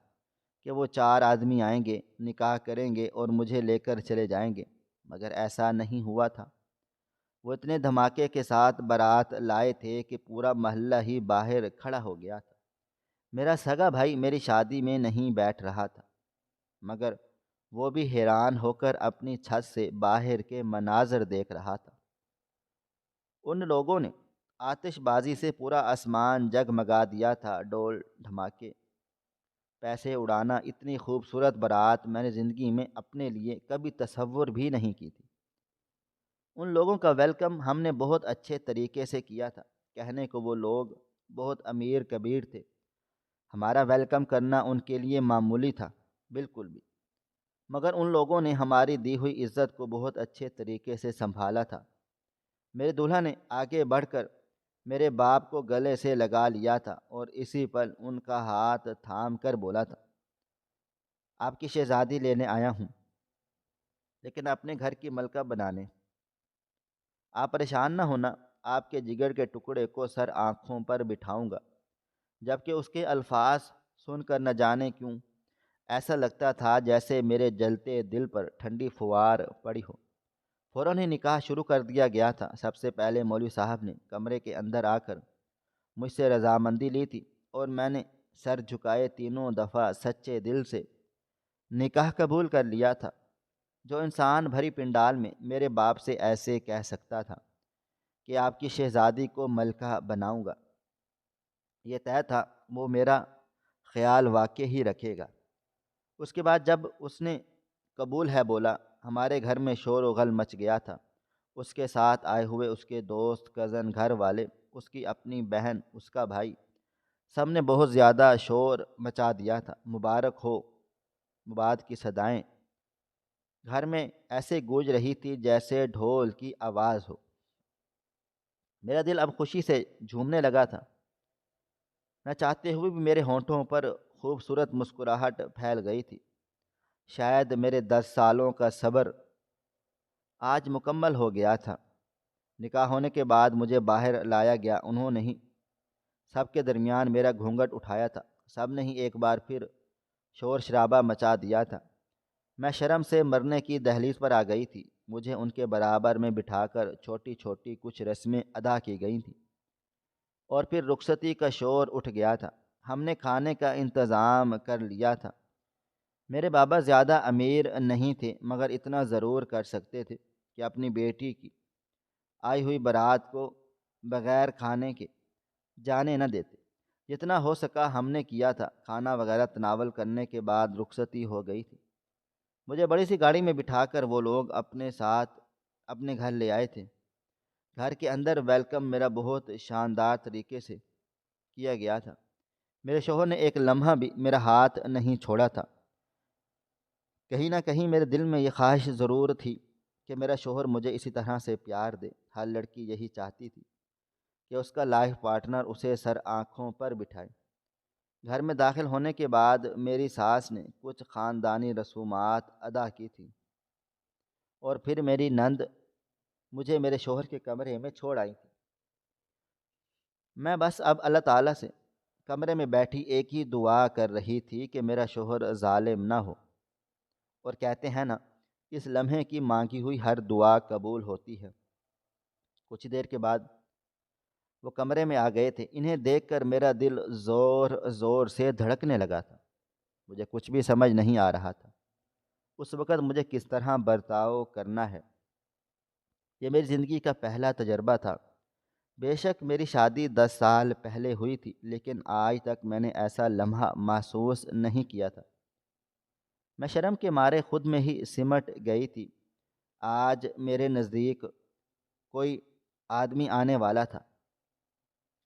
کہ وہ 4 آدمی آئیں گے، نکاح کریں گے اور مجھے لے کر چلے جائیں گے، مگر ایسا نہیں ہوا تھا۔ وہ اتنے دھماکے کے ساتھ بارات لائے تھے کہ پورا محلہ ہی باہر کھڑا ہو گیا تھا۔ میرا سگا بھائی میری شادی میں نہیں بیٹھ رہا تھا، مگر وہ بھی حیران ہو کر اپنی چھت سے باہر کے مناظر دیکھ رہا تھا۔ ان لوگوں نے آتش بازی سے پورا آسمان جگمگا دیا تھا، ڈول دھماکے، پیسے اڑانا۔ اتنی خوبصورت بارات میں نے زندگی میں اپنے لیے کبھی تصور بھی نہیں کی تھی۔ ان لوگوں کا ویلکم ہم نے بہت اچھے طریقے سے کیا تھا۔ کہنے کو وہ لوگ بہت امیر کبیر تھے، ہمارا ویلکم کرنا ان کے لیے معمولی تھا، بالکل بھی۔ مگر ان لوگوں نے ہماری دی ہوئی عزت کو بہت اچھے طریقے سے سنبھالا تھا۔ میرے دولہا نے آگے بڑھ کر میرے باپ کو گلے سے لگا لیا تھا اور اسی پل ان کا ہاتھ تھام کر بولا تھا، آپ کی شہزادی لینے آیا ہوں، لیکن اپنے گھر کی ملکہ بنانے۔ آپ پریشان نہ ہونا، آپ کے جگر کے ٹکڑے کو سر آنکھوں پر بٹھاؤں گا۔ جبکہ اس کے الفاظ سن کر نہ جانے کیوں ایسا لگتا تھا جیسے میرے جلتے دل پر ٹھنڈی فوار پڑی ہو۔ فوراً ہی نکاح شروع کر دیا گیا تھا۔ سب سے پہلے مولوی صاحب نے کمرے کے اندر آ کر مجھ سے رضامندی لی تھی اور میں نے سر جھکائے تینوں دفعہ سچے دل سے نکاح قبول کر لیا تھا۔ جو انسان بھری پنڈال میں میرے باپ سے ایسے کہہ سکتا تھا کہ آپ کی شہزادی کو ملکہ بناؤں گا، یہ طے تھا وہ میرا خیال واقع ہی رکھے گا۔ اس کے بعد جب اس نے قبول ہے بولا، ہمارے گھر میں شور و غل مچ گیا تھا۔ اس کے ساتھ آئے ہوئے اس کے دوست، کزن، گھر والے، اس کی اپنی بہن، اس کا بھائی، سب نے بہت زیادہ شور مچا دیا تھا۔ مبارک ہو مباد کی صدائیں گھر میں ایسے گونج رہی تھی جیسے ڈھول کی آواز ہو۔ میرا دل اب خوشی سے جھومنے لگا تھا، نہ چاہتے ہوئے بھی میرے ہونٹوں پر خوبصورت مسکراہٹ پھیل گئی تھی۔ شاید میرے 10 سالوں کا صبر آج مکمل ہو گیا تھا۔ نکاح ہونے کے بعد مجھے باہر لایا گیا، انہوں نے ہی سب کے درمیان میرا گھونگھٹ اٹھایا تھا۔ سب نے ہی ایک بار پھر شور شرابہ مچا دیا تھا۔ میں شرم سے مرنے کی دہلیز پر آ گئی تھی۔ مجھے ان کے برابر میں بٹھا کر چھوٹی چھوٹی کچھ رسمیں ادا کی گئی تھیں اور پھر رخصتی کا شور اٹھ گیا تھا۔ ہم نے کھانے کا انتظام کر لیا تھا۔ میرے بابا زیادہ امیر نہیں تھے، مگر اتنا ضرور کر سکتے تھے کہ اپنی بیٹی کی آئی ہوئی بارات کو بغیر کھانے کے جانے نہ دیتے۔ جتنا ہو سکا ہم نے کیا تھا۔ کھانا وغیرہ تناول کرنے کے بعد رخصتی ہو گئی تھی۔ مجھے بڑی سی گاڑی میں بٹھا کر وہ لوگ اپنے ساتھ اپنے گھر لے آئے تھے۔ گھر کے اندر ویلکم میرا بہت شاندار طریقے سے کیا گیا تھا۔ میرے شوہر نے ایک لمحہ بھی میرا ہاتھ نہیں چھوڑا تھا۔ کہیں نہ کہیں میرے دل میں یہ خواہش ضرور تھی کہ میرا شوہر مجھے اسی طرح سے پیار دے۔ ہر لڑکی یہی چاہتی تھی کہ اس کا لائف پارٹنر اسے سر آنکھوں پر بٹھائے۔ گھر میں داخل ہونے کے بعد میری ساس نے کچھ خاندانی رسومات ادا کی تھیں اور پھر میری نند مجھے میرے شوہر کے کمرے میں چھوڑ آئی تھی۔ میں بس اب اللہ تعالیٰ سے کمرے میں بیٹھی ایک ہی دعا کر رہی تھی کہ میرا شوہر ظالم نہ ہو، اور کہتے ہیں نا، اس لمحے کی مانگی ہوئی ہر دعا قبول ہوتی ہے۔ کچھ دیر کے بعد وہ کمرے میں آ گئے تھے۔ انہیں دیکھ کر میرا دل زور زور سے دھڑکنے لگا تھا۔ مجھے کچھ بھی سمجھ نہیں آ رہا تھا اس وقت مجھے کس طرح برتاؤ کرنا ہے۔ یہ میری زندگی کا پہلا تجربہ تھا۔ بے شک میری شادی 10 سال پہلے ہوئی تھی، لیکن آج تک میں نے ایسا لمحہ محسوس نہیں کیا تھا۔ میں شرم کے مارے خود میں ہی سمٹ گئی تھی۔ آج میرے نزدیک کوئی آدمی آنے والا تھا۔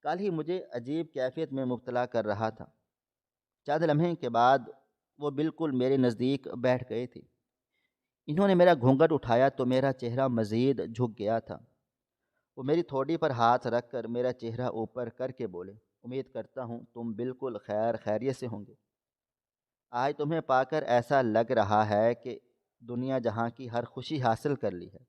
کل ہی مجھے عجیب کیفیت میں مبتلا کر رہا تھا۔ چند لمحے کے بعد وہ بالکل میرے نزدیک بیٹھ گئے تھے۔ انہوں نے میرا گھونگھٹ اٹھایا تو میرا چہرہ مزید جھک گیا تھا۔ وہ میری تھوڑی پر ہاتھ رکھ کر میرا چہرہ اوپر کر کے بولے، امید کرتا ہوں تم بالکل خیریت سے ہوں گے۔ آج تمہیں پا کر ایسا لگ رہا ہے کہ دنیا جہاں کی ہر خوشی حاصل کر لی ہے۔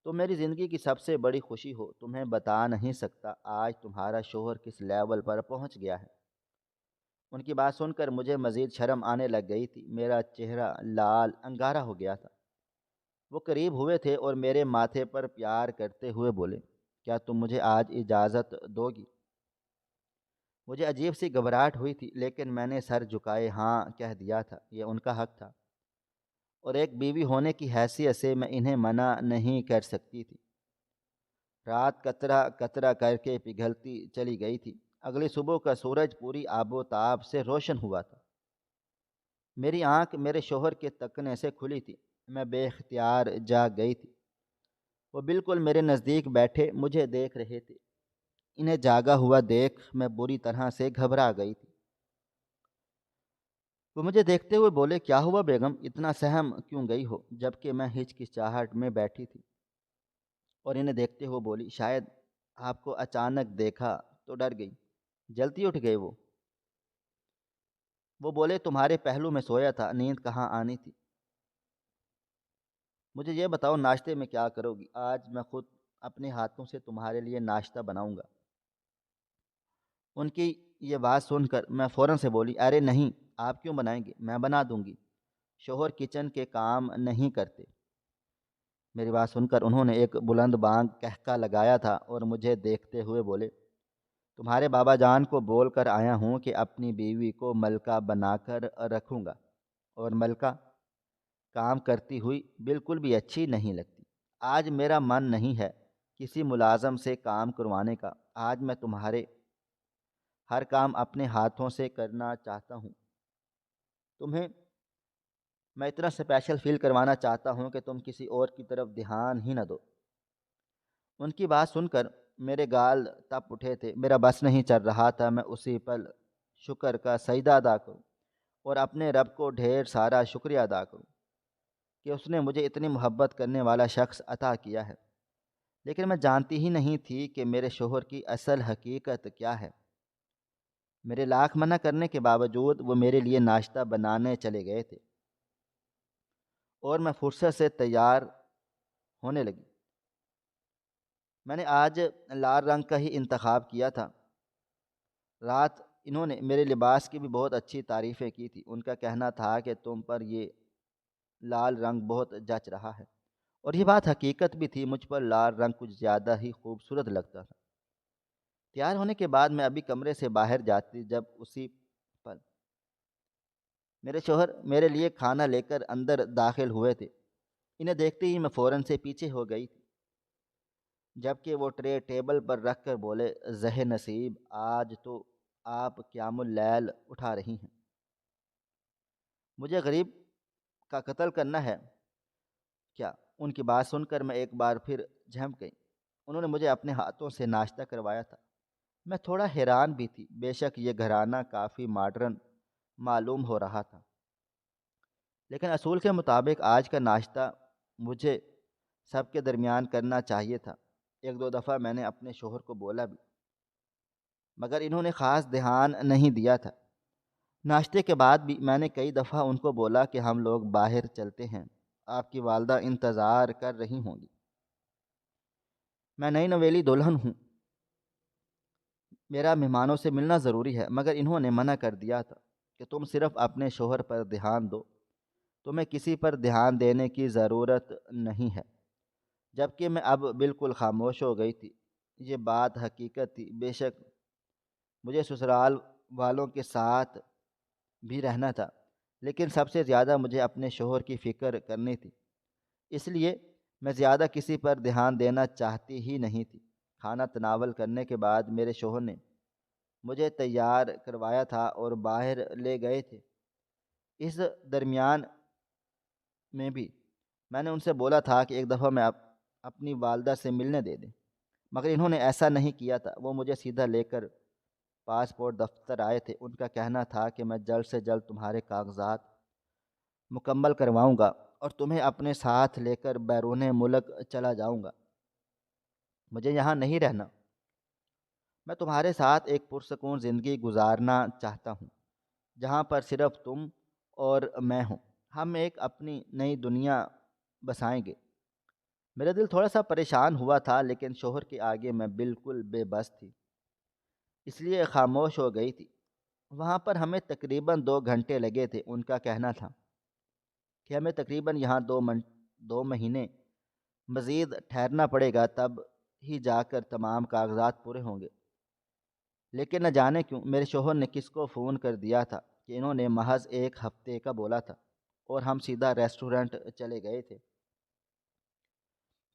تم میری زندگی کی سب سے بڑی خوشی ہو۔ تمہیں بتا نہیں سکتا آج تمہارا شوہر کس لیول پر پہنچ گیا ہے۔ ان کی بات سن کر مجھے مزید شرم آنے لگ گئی تھی۔ میرا چہرہ لال انگارہ ہو گیا تھا۔ وہ قریب ہوئے تھے اور میرے ماتھے پر پیار کرتے ہوئے بولے، کیا تم مجھے آج اجازت دو گی؟ مجھے عجیب سی گھبراہٹ ہوئی تھی، لیکن میں نے سر جھکائے ہاں کہہ دیا تھا۔ یہ ان کا حق تھا اور ایک بیوی ہونے کی حیثیت سے میں انہیں منع نہیں کر سکتی تھی۔ رات قطرہ قطرہ کر کے پگھلتی چلی گئی تھی۔ اگلی صبح کا سورج پوری آب و تاب سے روشن ہوا تھا۔ میری آنکھ میرے شوہر کے تکنے سے کھلی تھی۔ میں بے اختیار جاگ گئی تھی۔ وہ بالکل میرے نزدیک بیٹھے مجھے دیکھ رہے تھے۔ انہیں جاگا ہوا دیکھ میں بری طرح سے گھبرا گئی تھی۔ وہ مجھے دیکھتے ہوئے بولے، کیا ہوا بیگم، اتنا سہم کیوں گئی ہو؟ جبکہ میں ہچکچاہٹ میں بیٹھی تھی اور انہیں دیکھتے ہوئے بولی، شاید آپ کو اچانک دیکھا تو ڈر گئی۔ جلدی اٹھ گئے وہ بولے، تمہارے پہلو میں سویا تھا، نیند کہاں آنی تھی۔ مجھے یہ بتاؤ ناشتے میں کیا کرو گی؟ آج میں خود اپنے ہاتھوں سے تمہارے لیے ناشتہ بناؤں گا۔ ان کی یہ بات سن کر میں فوراً سے بولی، ارے نہیں، آپ کیوں بنائیں گے، میں بنا دوں گی۔ شوہر کچن کے کام نہیں کرتے۔ میری بات سن کر انہوں نے ایک بلند بانگ قہقہ لگایا تھا اور مجھے دیکھتے ہوئے بولے، تمہارے بابا جان کو بول کر آیا ہوں کہ اپنی بیوی کو ملکہ بنا کر رکھوں گا، اور ملکہ کام کرتی ہوئی بالکل بھی اچھی نہیں لگتی۔ آج میرا من نہیں ہے کسی ملازم سے کام کروانے کا۔ آج میں تمہارے ہر کام اپنے ہاتھوں سے کرنا چاہتا ہوں۔ تمہیں میں اتنا اسپیشل فیل کروانا چاہتا ہوں کہ تم کسی اور کی طرف دھیان ہی نہ دو۔ ان کی بات سن کر میرے گال تپ اٹھے تھے۔ میرا بس نہیں چل رہا تھا میں اسی پل شکر کا سجدہ ادا کروں اور اپنے رب کو ڈھیر سارا شکریہ ادا کروں کہ اس نے مجھے اتنی محبت کرنے والا شخص عطا کیا ہے۔ لیکن میں جانتی ہی نہیں تھی کہ میرے شوہر کی اصل حقیقت کیا ہے۔ میرے لاکھ منع کرنے کے باوجود وہ میرے لیے ناشتہ بنانے چلے گئے تھے اور میں فرصت سے تیار ہونے لگی۔ میں نے آج لال رنگ کا ہی انتخاب کیا تھا۔ رات انہوں نے میرے لباس کی بھی بہت اچھی تعریفیں کی تھی۔ ان کا کہنا تھا کہ تم پر یہ لال رنگ بہت جچ رہا ہے، اور یہ بات حقیقت بھی تھی۔ مجھ پر لال رنگ کچھ زیادہ ہی خوبصورت لگتا تھا۔ تیار ہونے کے بعد میں ابھی کمرے سے باہر جاتی جب اسی پل میرے شوہر میرے لیے کھانا لے کر اندر داخل ہوئے تھے۔ انہیں دیکھتے ہی میں فوراً سے پیچھے ہو گئی تھی، جبکہ وہ ٹرے ٹیبل پر رکھ کر بولے، زہ نصیب، آج تو آپ قیام اللیل اٹھا رہی ہیں، مجھے غریب کا قتل کرنا ہے کیا؟ ان کی بات سن کر میں ایک بار پھر جھنپ گئی۔ انہوں نے مجھے اپنے ہاتھوں سے ناشتہ کروایا تھا۔ میں تھوڑا حیران بھی تھی۔ بے شک یہ گھرانہ کافی ماڈرن معلوم ہو رہا تھا، لیکن اصول کے مطابق آج کا ناشتہ مجھے سب کے درمیان کرنا چاہیے تھا۔ ایک دو دفعہ میں نے اپنے شوہر کو بولا بھی، مگر انہوں نے خاص دھیان نہیں دیا تھا۔ ناشتے کے بعد بھی میں نے کئی دفعہ ان کو بولا کہ ہم لوگ باہر چلتے ہیں، آپ کی والدہ انتظار کر رہی ہوں گی، میں نئی نویلی دلہن ہوں، میرا مہمانوں سے ملنا ضروری ہے۔ مگر انہوں نے منع کر دیا تھا کہ تم صرف اپنے شوہر پر دھیان دو، تمہیں کسی پر دھیان دینے کی ضرورت نہیں ہے۔ جبکہ میں اب بالکل خاموش ہو گئی تھی۔ یہ بات حقیقت تھی۔ بے شک مجھے سسرال والوں کے ساتھ بھی رہنا تھا، لیکن سب سے زیادہ مجھے اپنے شوہر کی فکر کرنی تھی، اس لیے میں زیادہ کسی پر دھیان دینا چاہتی ہی نہیں تھی۔ کھانا تناول کرنے کے بعد میرے شوہر نے مجھے تیار کروایا تھا اور باہر لے گئے تھے۔ اس درمیان میں بھی میں نے ان سے بولا تھا کہ ایک دفعہ میں اپنی والدہ سے ملنے دے دیں، مگر انہوں نے ایسا نہیں کیا تھا۔ وہ مجھے سیدھا لے کر پاسپورٹ دفتر آئے تھے۔ ان کا کہنا تھا کہ میں جلد سے جلد تمہارے کاغذات مکمل کرواؤں گا اور تمہیں اپنے ساتھ لے کر بیرون ملک چلا جاؤں گا۔ مجھے یہاں نہیں رہنا، میں تمہارے ساتھ ایک پرسکون زندگی گزارنا چاہتا ہوں، جہاں پر صرف تم اور میں ہوں۔ ہم ایک اپنی نئی دنیا بسائیں گے۔ میرا دل تھوڑا سا پریشان ہوا تھا، لیکن شوہر کے آگے میں بالکل بے بس تھی، اس لیے خاموش ہو گئی تھی۔ وہاں پر ہمیں تقریباً 2 گھنٹے لگے تھے۔ ان کا کہنا تھا کہ ہمیں تقریباً یہاں 2 مہینے مزید ٹھہرنا پڑے گا، تب ہی جا کر تمام کاغذات پورے ہوں گے۔ لیکن نہ جانے کیوں میرے شوہر نے کس کو فون کر دیا تھا کہ انہوں نے محض 1 ہفتے کا بولا تھا، اور ہم سیدھا ریسٹورنٹ چلے گئے تھے۔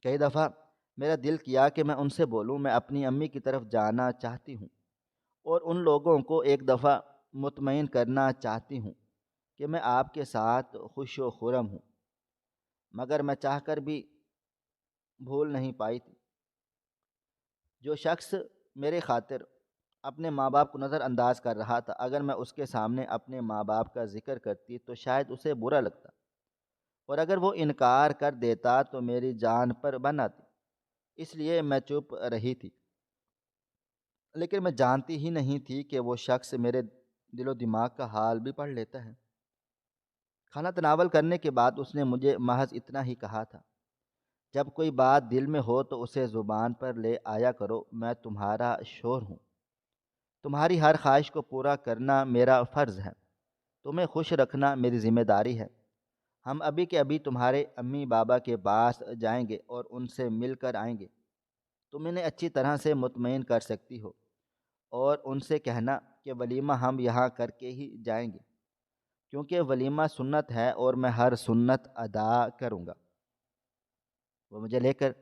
کئی دفعہ میرا دل کیا کہ میں ان سے بولوں میں اپنی امی کی طرف جانا چاہتی ہوں، اور ان لوگوں کو ایک دفعہ مطمئن کرنا چاہتی ہوں کہ میں آپ کے ساتھ خوش و خرم ہوں، مگر میں چاہ کر بھی بھول نہیں پائی تھی۔ جو شخص میرے خاطر اپنے ماں باپ کو نظر انداز کر رہا تھا، اگر میں اس کے سامنے اپنے ماں باپ کا ذکر کرتی تو شاید اسے برا لگتا، اور اگر وہ انکار کر دیتا تو میری جان پر بن آتی۔ اس لیے میں چپ رہی تھی، لیکن میں جانتی ہی نہیں تھی کہ وہ شخص میرے دل و دماغ کا حال بھی پڑھ لیتا ہے۔ کھانا تناول کرنے کے بعد اس نے مجھے محض اتنا ہی کہا تھا، جب کوئی بات دل میں ہو تو اسے زبان پر لے آیا کرو، میں تمہارا شوہر ہوں، تمہاری ہر خواہش کو پورا کرنا میرا فرض ہے، تمہیں خوش رکھنا میری ذمہ داری ہے۔ ہم ابھی کے ابھی تمہارے امی بابا کے پاس جائیں گے اور ان سے مل کر آئیں گے۔ تم انہیں اچھی طرح سے مطمئن کر سکتی ہو، اور ان سے کہنا کہ ولیمہ ہم یہاں کر کے ہی جائیں گے، کیونکہ ولیمہ سنت ہے اور میں ہر سنت ادا کروں گا۔ وہ مجھے لے کر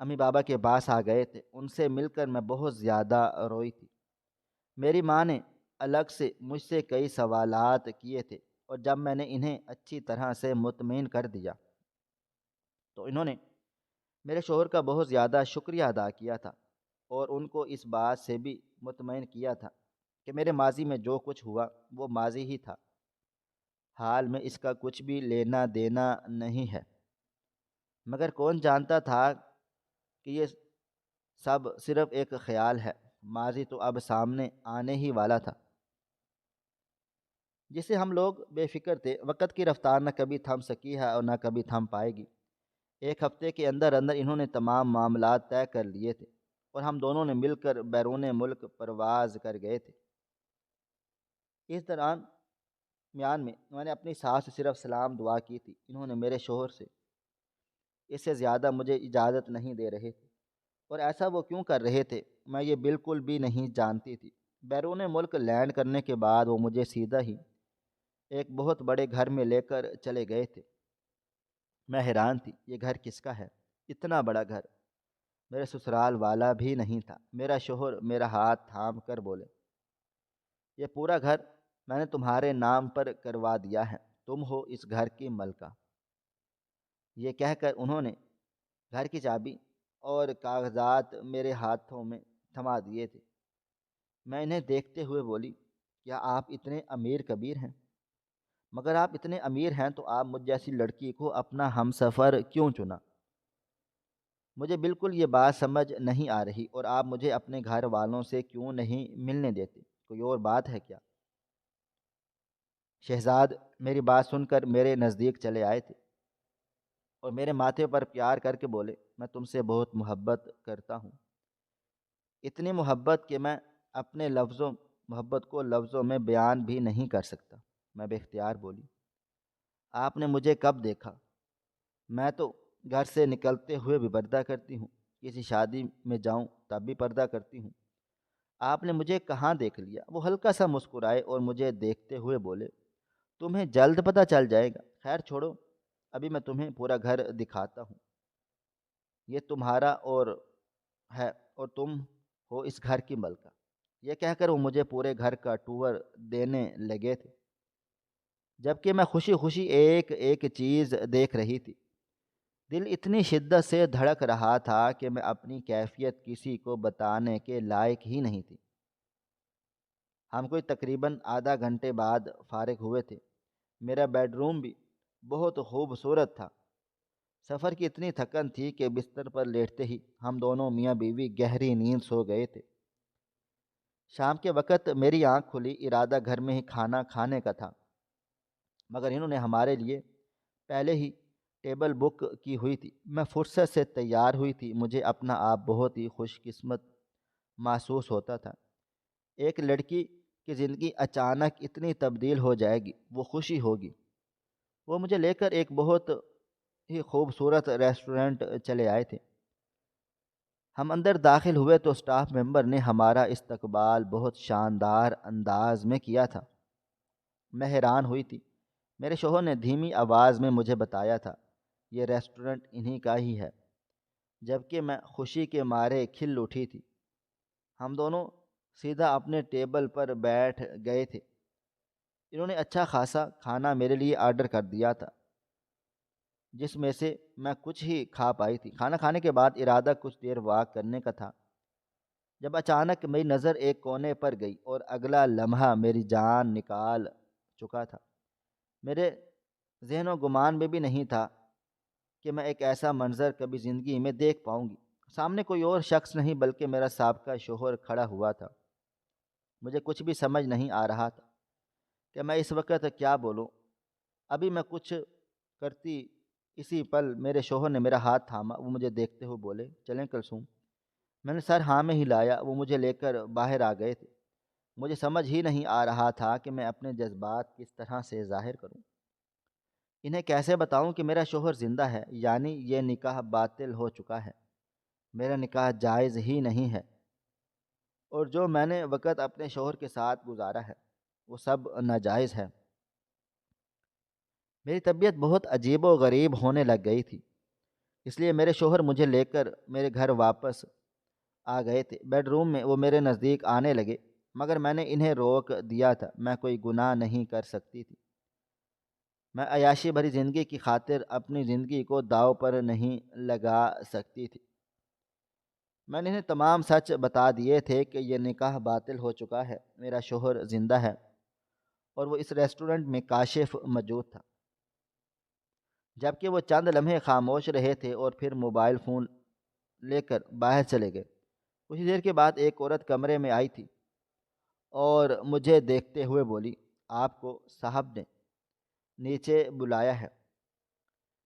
امی بابا کے پاس آ گئے تھے۔ ان سے مل کر میں بہت زیادہ روئی تھی۔ میری ماں نے الگ سے مجھ سے کئی سوالات کیے تھے، اور جب میں نے انہیں اچھی طرح سے مطمئن کر دیا تو انہوں نے میرے شوہر کا بہت زیادہ شکریہ ادا کیا تھا، اور ان کو اس بات سے بھی مطمئن کیا تھا کہ میرے ماضی میں جو کچھ ہوا وہ ماضی ہی تھا، حال میں اس کا کچھ بھی لینا دینا نہیں ہے۔ مگر کون جانتا تھا کہ یہ سب صرف ایک خیال ہے، ماضی تو اب سامنے آنے ہی والا تھا، جسے ہم لوگ بے فکر تھے۔ وقت کی رفتار نہ کبھی تھم سکی ہے اور نہ کبھی تھم پائے گی۔ 1 ہفتے کے اندر اندر انہوں نے تمام معاملات طے کر لیے تھے، اور ہم دونوں نے مل کر بیرون ملک پرواز کر گئے تھے۔ اس دوران میان میں نے اپنی ساس سے صرف سلام دعا کی تھی۔ انہوں نے میرے شوہر سے اس سے زیادہ مجھے اجازت نہیں دے رہے تھے، اور ایسا وہ کیوں کر رہے تھے میں یہ بالکل بھی نہیں جانتی تھی۔ بیرون ملک لینڈ کرنے کے بعد وہ مجھے سیدھا ہی ایک بہت بڑے گھر میں لے کر چلے گئے تھے۔ میں حیران تھی، یہ گھر کس کا ہے؟ اتنا بڑا گھر میرے سسرال والا بھی نہیں تھا۔ میرا شوہر میرا ہاتھ تھام کر بولے، یہ پورا گھر میں نے تمہارے نام پر کروا دیا ہے، تم ہو اس گھر کی ملکہ۔ یہ کہہ کر انہوں نے گھر کی چابی اور کاغذات میرے ہاتھوں میں تھما دیے تھے۔ میں انہیں دیکھتے ہوئے بولی، کیا آپ اتنے امیر کبیر ہیں؟ مگر آپ اتنے امیر ہیں تو آپ مجھ جیسی لڑکی کو اپنا ہم سفر کیوں چنا؟ مجھے بالکل یہ بات سمجھ نہیں آ رہی، اور آپ مجھے اپنے گھر والوں سے کیوں نہیں ملنے دیتے؟ کوئی اور بات ہے کیا؟ شہزاد میری بات سن کر میرے نزدیک چلے آئے تھے، اور میرے ماتھے پر پیار کر کے بولے، میں تم سے بہت محبت کرتا ہوں، اتنی محبت کہ میں اپنے محبت کو لفظوں میں بیان بھی نہیں کر سکتا۔ میں بے اختیار بولی، آپ نے مجھے کب دیکھا؟ میں تو گھر سے نکلتے ہوئے بھی بردہ کرتی ہوں، کسی شادی میں جاؤں تب بھی پردہ کرتی ہوں۔ آپ نے مجھے کہاں دیکھ لیا؟ وہ ہلکا سا مسکرائے اور مجھے دیکھتے ہوئے بولے، تمہیں جلد پتہ چل جائے گا، خیر چھوڑو، ابھی میں تمہیں پورا گھر دکھاتا ہوں، یہ تمہارا اور ہے اور تم ہو اس گھر کی ملکہ۔ یہ کہہ کر وہ مجھے پورے گھر کا ٹور دینے لگے تھے، جبکہ میں خوشی خوشی ایک ایک چیز دیکھ رہی تھی۔ دل اتنی شدت سے دھڑک رہا تھا کہ میں اپنی کیفیت کسی کو بتانے کے لائق ہی نہیں تھی۔ ہم کوئی تقریباً آدھا گھنٹے بعد فارغ ہوئے تھے۔ میرا بیڈ روم بھی بہت خوبصورت تھا۔ سفر کی اتنی تھکن تھی کہ بستر پر لیٹتے ہی ہم دونوں میاں بیوی گہری نیند سو گئے تھے۔ شام کے وقت میری آنکھ کھلی، ارادہ گھر میں ہی کھانا کھانے کا تھا، مگر انہوں نے ہمارے لیے پہلے ہی ٹیبل بک کی ہوئی تھی۔ میں فرصت سے تیار ہوئی تھی، مجھے اپنا آپ بہت ہی خوش قسمت محسوس ہوتا تھا۔ ایک لڑکی کی زندگی اچانک اتنی تبدیل ہو جائے گی، وہ خوشی ہوگی۔ وہ مجھے لے کر ایک بہت ہی خوبصورت ریسٹورنٹ چلے آئے تھے۔ ہم اندر داخل ہوئے تو اسٹاف ممبر نے ہمارا استقبال بہت شاندار انداز میں کیا تھا۔ میں حیران ہوئی تھی۔ میرے شوہر نے دھیمی آواز میں مجھے بتایا تھا، یہ ریسٹورنٹ انہی کا ہی ہے، جبکہ میں خوشی کے مارے کھل اٹھی تھی۔ ہم دونوں سیدھا اپنے ٹیبل پر بیٹھ گئے تھے۔ انہوں نے اچھا خاصا کھانا میرے لیے آرڈر کر دیا تھا، جس میں سے میں کچھ ہی کھا پائی تھی۔ کھانا کھانے کے بعد ارادہ کچھ دیر واک کرنے کا تھا، جب اچانک میری نظر ایک کونے پر گئی اور اگلا لمحہ میری جان نکال چکا تھا۔ میرے ذہن و گمان میں بھی نہیں تھا کہ میں ایک ایسا منظر کبھی زندگی میں دیکھ پاؤں گی۔ سامنے کوئی اور شخص نہیں بلکہ میرا سابقہ شوہر کھڑا ہوا تھا۔ مجھے کچھ بھی سمجھ نہیں آ رہا تھا کہ میں اس وقت کیا بولوں۔ ابھی میں کچھ کرتی، اسی پل میرے شوہر نے میرا ہاتھ تھاما۔ وہ مجھے دیکھتے ہوئے بولے، چلیں کلثوم۔ میں نے سر ہاں میں ہلایا۔ وہ مجھے لے کر باہر آ گئے تھے۔ مجھے سمجھ ہی نہیں آ رہا تھا کہ میں اپنے جذبات کس طرح سے ظاہر کروں۔ انہیں کیسے بتاؤں کہ میرا شوہر زندہ ہے، یعنی یہ نکاح باطل ہو چکا ہے، میرا نکاح جائز ہی نہیں ہے، اور جو میں نے وقت اپنے شوہر کے ساتھ گزارا ہے وہ سب ناجائز ہے۔ میری طبیعت بہت عجیب و غریب ہونے لگ گئی تھی، اس لیے میرے شوہر مجھے لے کر میرے گھر واپس آ گئے تھے۔ بیڈ روم میں وہ میرے نزدیک آنے لگے، مگر میں نے انہیں روک دیا تھا۔ میں کوئی گناہ نہیں کر سکتی تھی۔ میں عیاشی بھری زندگی کی خاطر اپنی زندگی کو داؤ پر نہیں لگا سکتی تھی۔ میں نے انہیں تمام سچ بتا دیے تھے کہ یہ نکاح باطل ہو چکا ہے، میرا شوہر زندہ ہے اور وہ اس ریسٹورنٹ میں کاشف موجود تھا۔ جبکہ وہ چند لمحے خاموش رہے تھے اور پھر موبائل فون لے کر باہر چلے گئے۔ کچھ دیر کے بعد ایک عورت کمرے میں آئی تھی اور مجھے دیکھتے ہوئے بولی، آپ کو صاحب نے نیچے بلایا ہے۔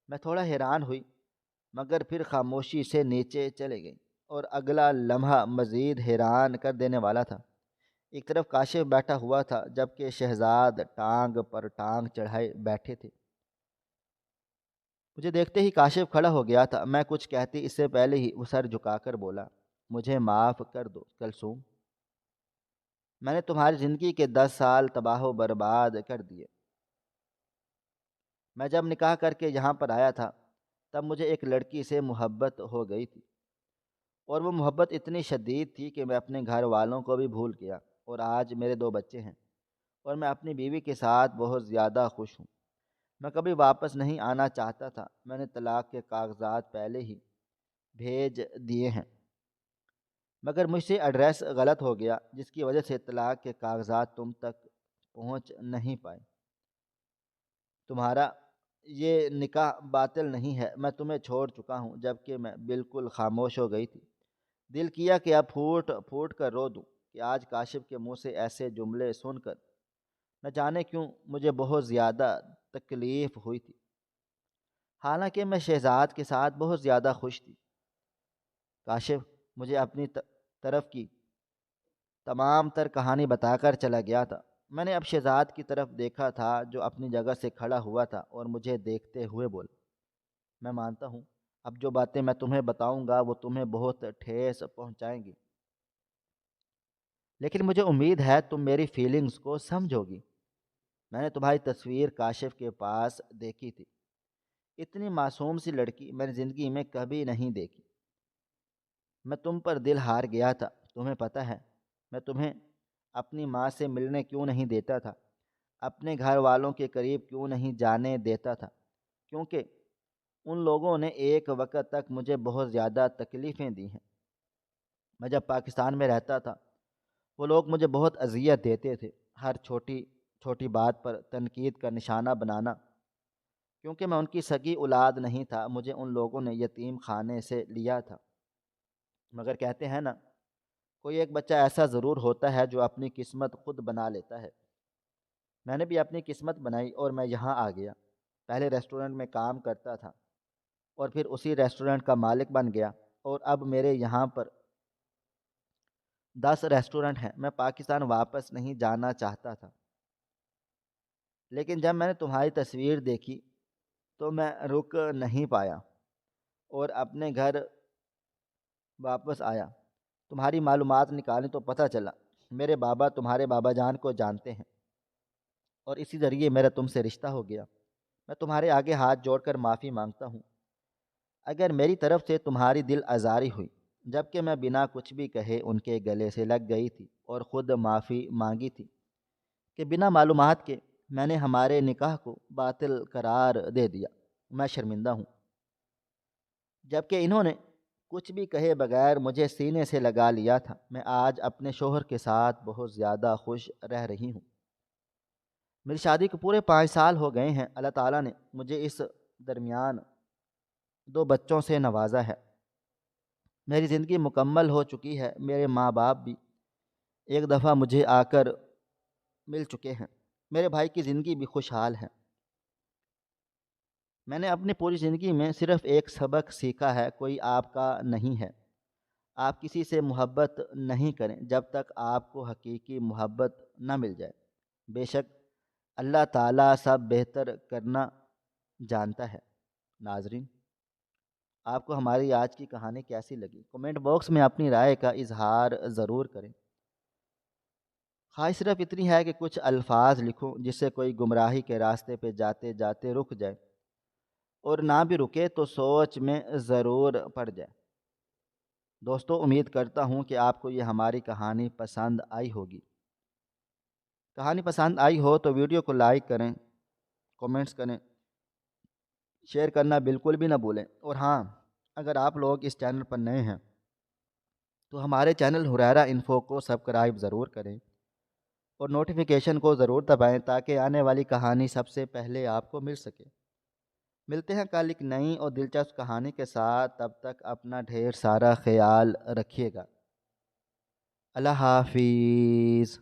میں تھوڑا حیران ہوئی، مگر پھر خاموشی سے نیچے چلے گئی، اور اگلا لمحہ مزید حیران کر دینے والا تھا۔ ایک طرف کاشف بیٹھا ہوا تھا، جبکہ شہزاد ٹانگ پر ٹانگ چڑھائے بیٹھے تھے۔ مجھے دیکھتے ہی کاشف کھڑا ہو گیا تھا۔ میں کچھ کہتی اس سے پہلے ہی وہ سر جھکا کر بولا، مجھے معاف کر دو کلثوم، میں نے تمہاری زندگی کے 10 سال تباہ و برباد کر دیے۔ میں جب نکاح کر کے یہاں پر آیا تھا تب مجھے ایک لڑکی سے محبت ہو گئی تھی، اور وہ محبت اتنی شدید تھی کہ میں اپنے گھر والوں کو بھی بھول گیا، اور آج میرے 2 بچے ہیں اور میں اپنی بیوی کے ساتھ بہت زیادہ خوش ہوں۔ میں کبھی واپس نہیں آنا چاہتا تھا۔ میں نے طلاق کے کاغذات پہلے ہی بھیج دیے ہیں، مگر مجھ سے ایڈریس غلط ہو گیا، جس کی وجہ سے طلاق کے کاغذات تم تک پہنچ نہیں پائے۔ تمہارا یہ نکاح باطل نہیں ہے، میں تمہیں چھوڑ چکا ہوں۔ جبکہ میں بالکل خاموش ہو گئی تھی۔ دل کیا کہ اب پھوٹ پھوٹ کر رو دوں کہ آج کاشف کے منہ سے ایسے جملے سن کر نہ جانے کیوں مجھے بہت زیادہ تکلیف ہوئی تھی، حالانکہ میں شہزاد کے ساتھ بہت زیادہ خوش تھی۔ کاشف مجھے اپنی طرف کی تمام تر کہانی بتا کر چلا گیا تھا۔ میں نے اب شہزاد کی طرف دیکھا تھا جو اپنی جگہ سے کھڑا ہوا تھا اور مجھے دیکھتے ہوئے بولا، میں مانتا ہوں اب جو باتیں میں تمہیں بتاؤں گا وہ تمہیں بہت ٹھیس پہنچائیں گی، لیکن مجھے امید ہے تم میری فیلنگز کو سمجھو گی۔ میں نے تمہاری تصویر کاشف کے پاس دیکھی تھی، اتنی معصوم سی لڑکی میں نے زندگی میں کبھی نہیں دیکھی۔ میں تم پر دل ہار گیا تھا، تمہیں پتہ ہے میں تمہیں اپنی ماں سے ملنے کیوں نہیں دیتا تھا، اپنے گھر والوں کے قریب کیوں نہیں جانے دیتا تھا؟ کیونکہ ان لوگوں نے ایک وقت تک مجھے بہت زیادہ تکلیفیں دی ہیں۔ میں جب پاکستان میں رہتا تھا وہ لوگ مجھے بہت اذیت دیتے تھے، ہر چھوٹی چھوٹی بات پر تنقید کا نشانہ بنانا۔ کیونکہ میں ان کی سگی اولاد نہیں تھا، مجھے ان لوگوں نے یتیم خانے سے لیا تھا۔ مگر کہتے ہیں نا، کوئی ایک بچہ ایسا ضرور ہوتا ہے جو اپنی قسمت خود بنا لیتا ہے۔ میں نے بھی اپنی قسمت بنائی اور میں یہاں آ گیا۔ پہلے ریسٹورنٹ میں کام کرتا تھا اور پھر اسی ریسٹورنٹ کا مالک بن گیا، اور اب میرے یہاں پر 10 ریسٹورنٹ ہیں۔ میں پاکستان واپس نہیں جانا چاہتا تھا، لیکن جب میں نے تمہاری تصویر دیکھی تو میں رک نہیں پایا اور اپنے گھر واپس آیا۔ تمہاری معلومات نکالی تو پتہ چلا میرے بابا تمہارے بابا جان کو جانتے ہیں، اور اسی ذریعے میرا تم سے رشتہ ہو گیا۔ میں تمہارے آگے ہاتھ جوڑ کر معافی مانگتا ہوں اگر میری طرف سے تمہاری دل آزاری ہوئی، جبکہ میں بنا کچھ بھی کہے ان کے گلے سے لگ گئی تھی اور خود معافی مانگی تھی کہ بنا معلومات کے میں نے ہمارے نکاح کو باطل قرار دے دیا۔ میں شرمندہ ہوں، جبکہ انہوں نے کچھ بھی کہے بغیر مجھے سینے سے لگا لیا تھا۔ میں آج اپنے شوہر کے ساتھ بہت زیادہ خوش رہ رہی ہوں۔ میری شادی کو پورے 5 سال ہو گئے ہیں۔ اللہ تعالیٰ نے مجھے اس درمیان 2 بچوں سے نوازا ہے۔ میری زندگی مکمل ہو چکی ہے۔ میرے ماں باپ بھی ایک دفعہ مجھے آ کر مل چکے ہیں۔ میرے بھائی کی زندگی بھی خوشحال ہے۔ میں نے اپنی پوری زندگی میں صرف ایک سبق سیکھا ہے، کوئی آپ کا نہیں ہے۔ آپ کسی سے محبت نہیں کریں جب تک آپ کو حقیقی محبت نہ مل جائے۔ بے شک اللہ تعالیٰ سب بہتر کرنا جانتا ہے۔ ناظرین، آپ کو ہماری آج کی کہانی کیسی لگی؟ کمنٹ باکس میں اپنی رائے کا اظہار ضرور کریں۔ خواہش صرف اتنی ہے کہ کچھ الفاظ لکھوں جس سے کوئی گمراہی کے راستے پہ جاتے جاتے رک جائے، اور نہ بھی رکے تو سوچ میں ضرور پڑ جائے۔ دوستو، امید کرتا ہوں کہ آپ کو یہ ہماری کہانی پسند آئی ہوگی۔ کہانی پسند آئی ہو تو ویڈیو کو لائک کریں، کومنٹس کریں، شیئر کرنا بالکل بھی نہ بھولیں۔ اور ہاں، اگر آپ لوگ اس چینل پر نئے ہیں تو ہمارے چینل حریرہ انفو کو سبسکرائب ضرور کریں اور نوٹیفیکیشن کو ضرور دبائیں تاکہ آنے والی کہانی سب سے پہلے آپ کو مل سکے۔ ملتے ہیں کل ایک نئی اور دلچسپ کہانی کے ساتھ، تب تک اپنا ڈھیر سارا خیال رکھیے گا۔ اللہ حافظ۔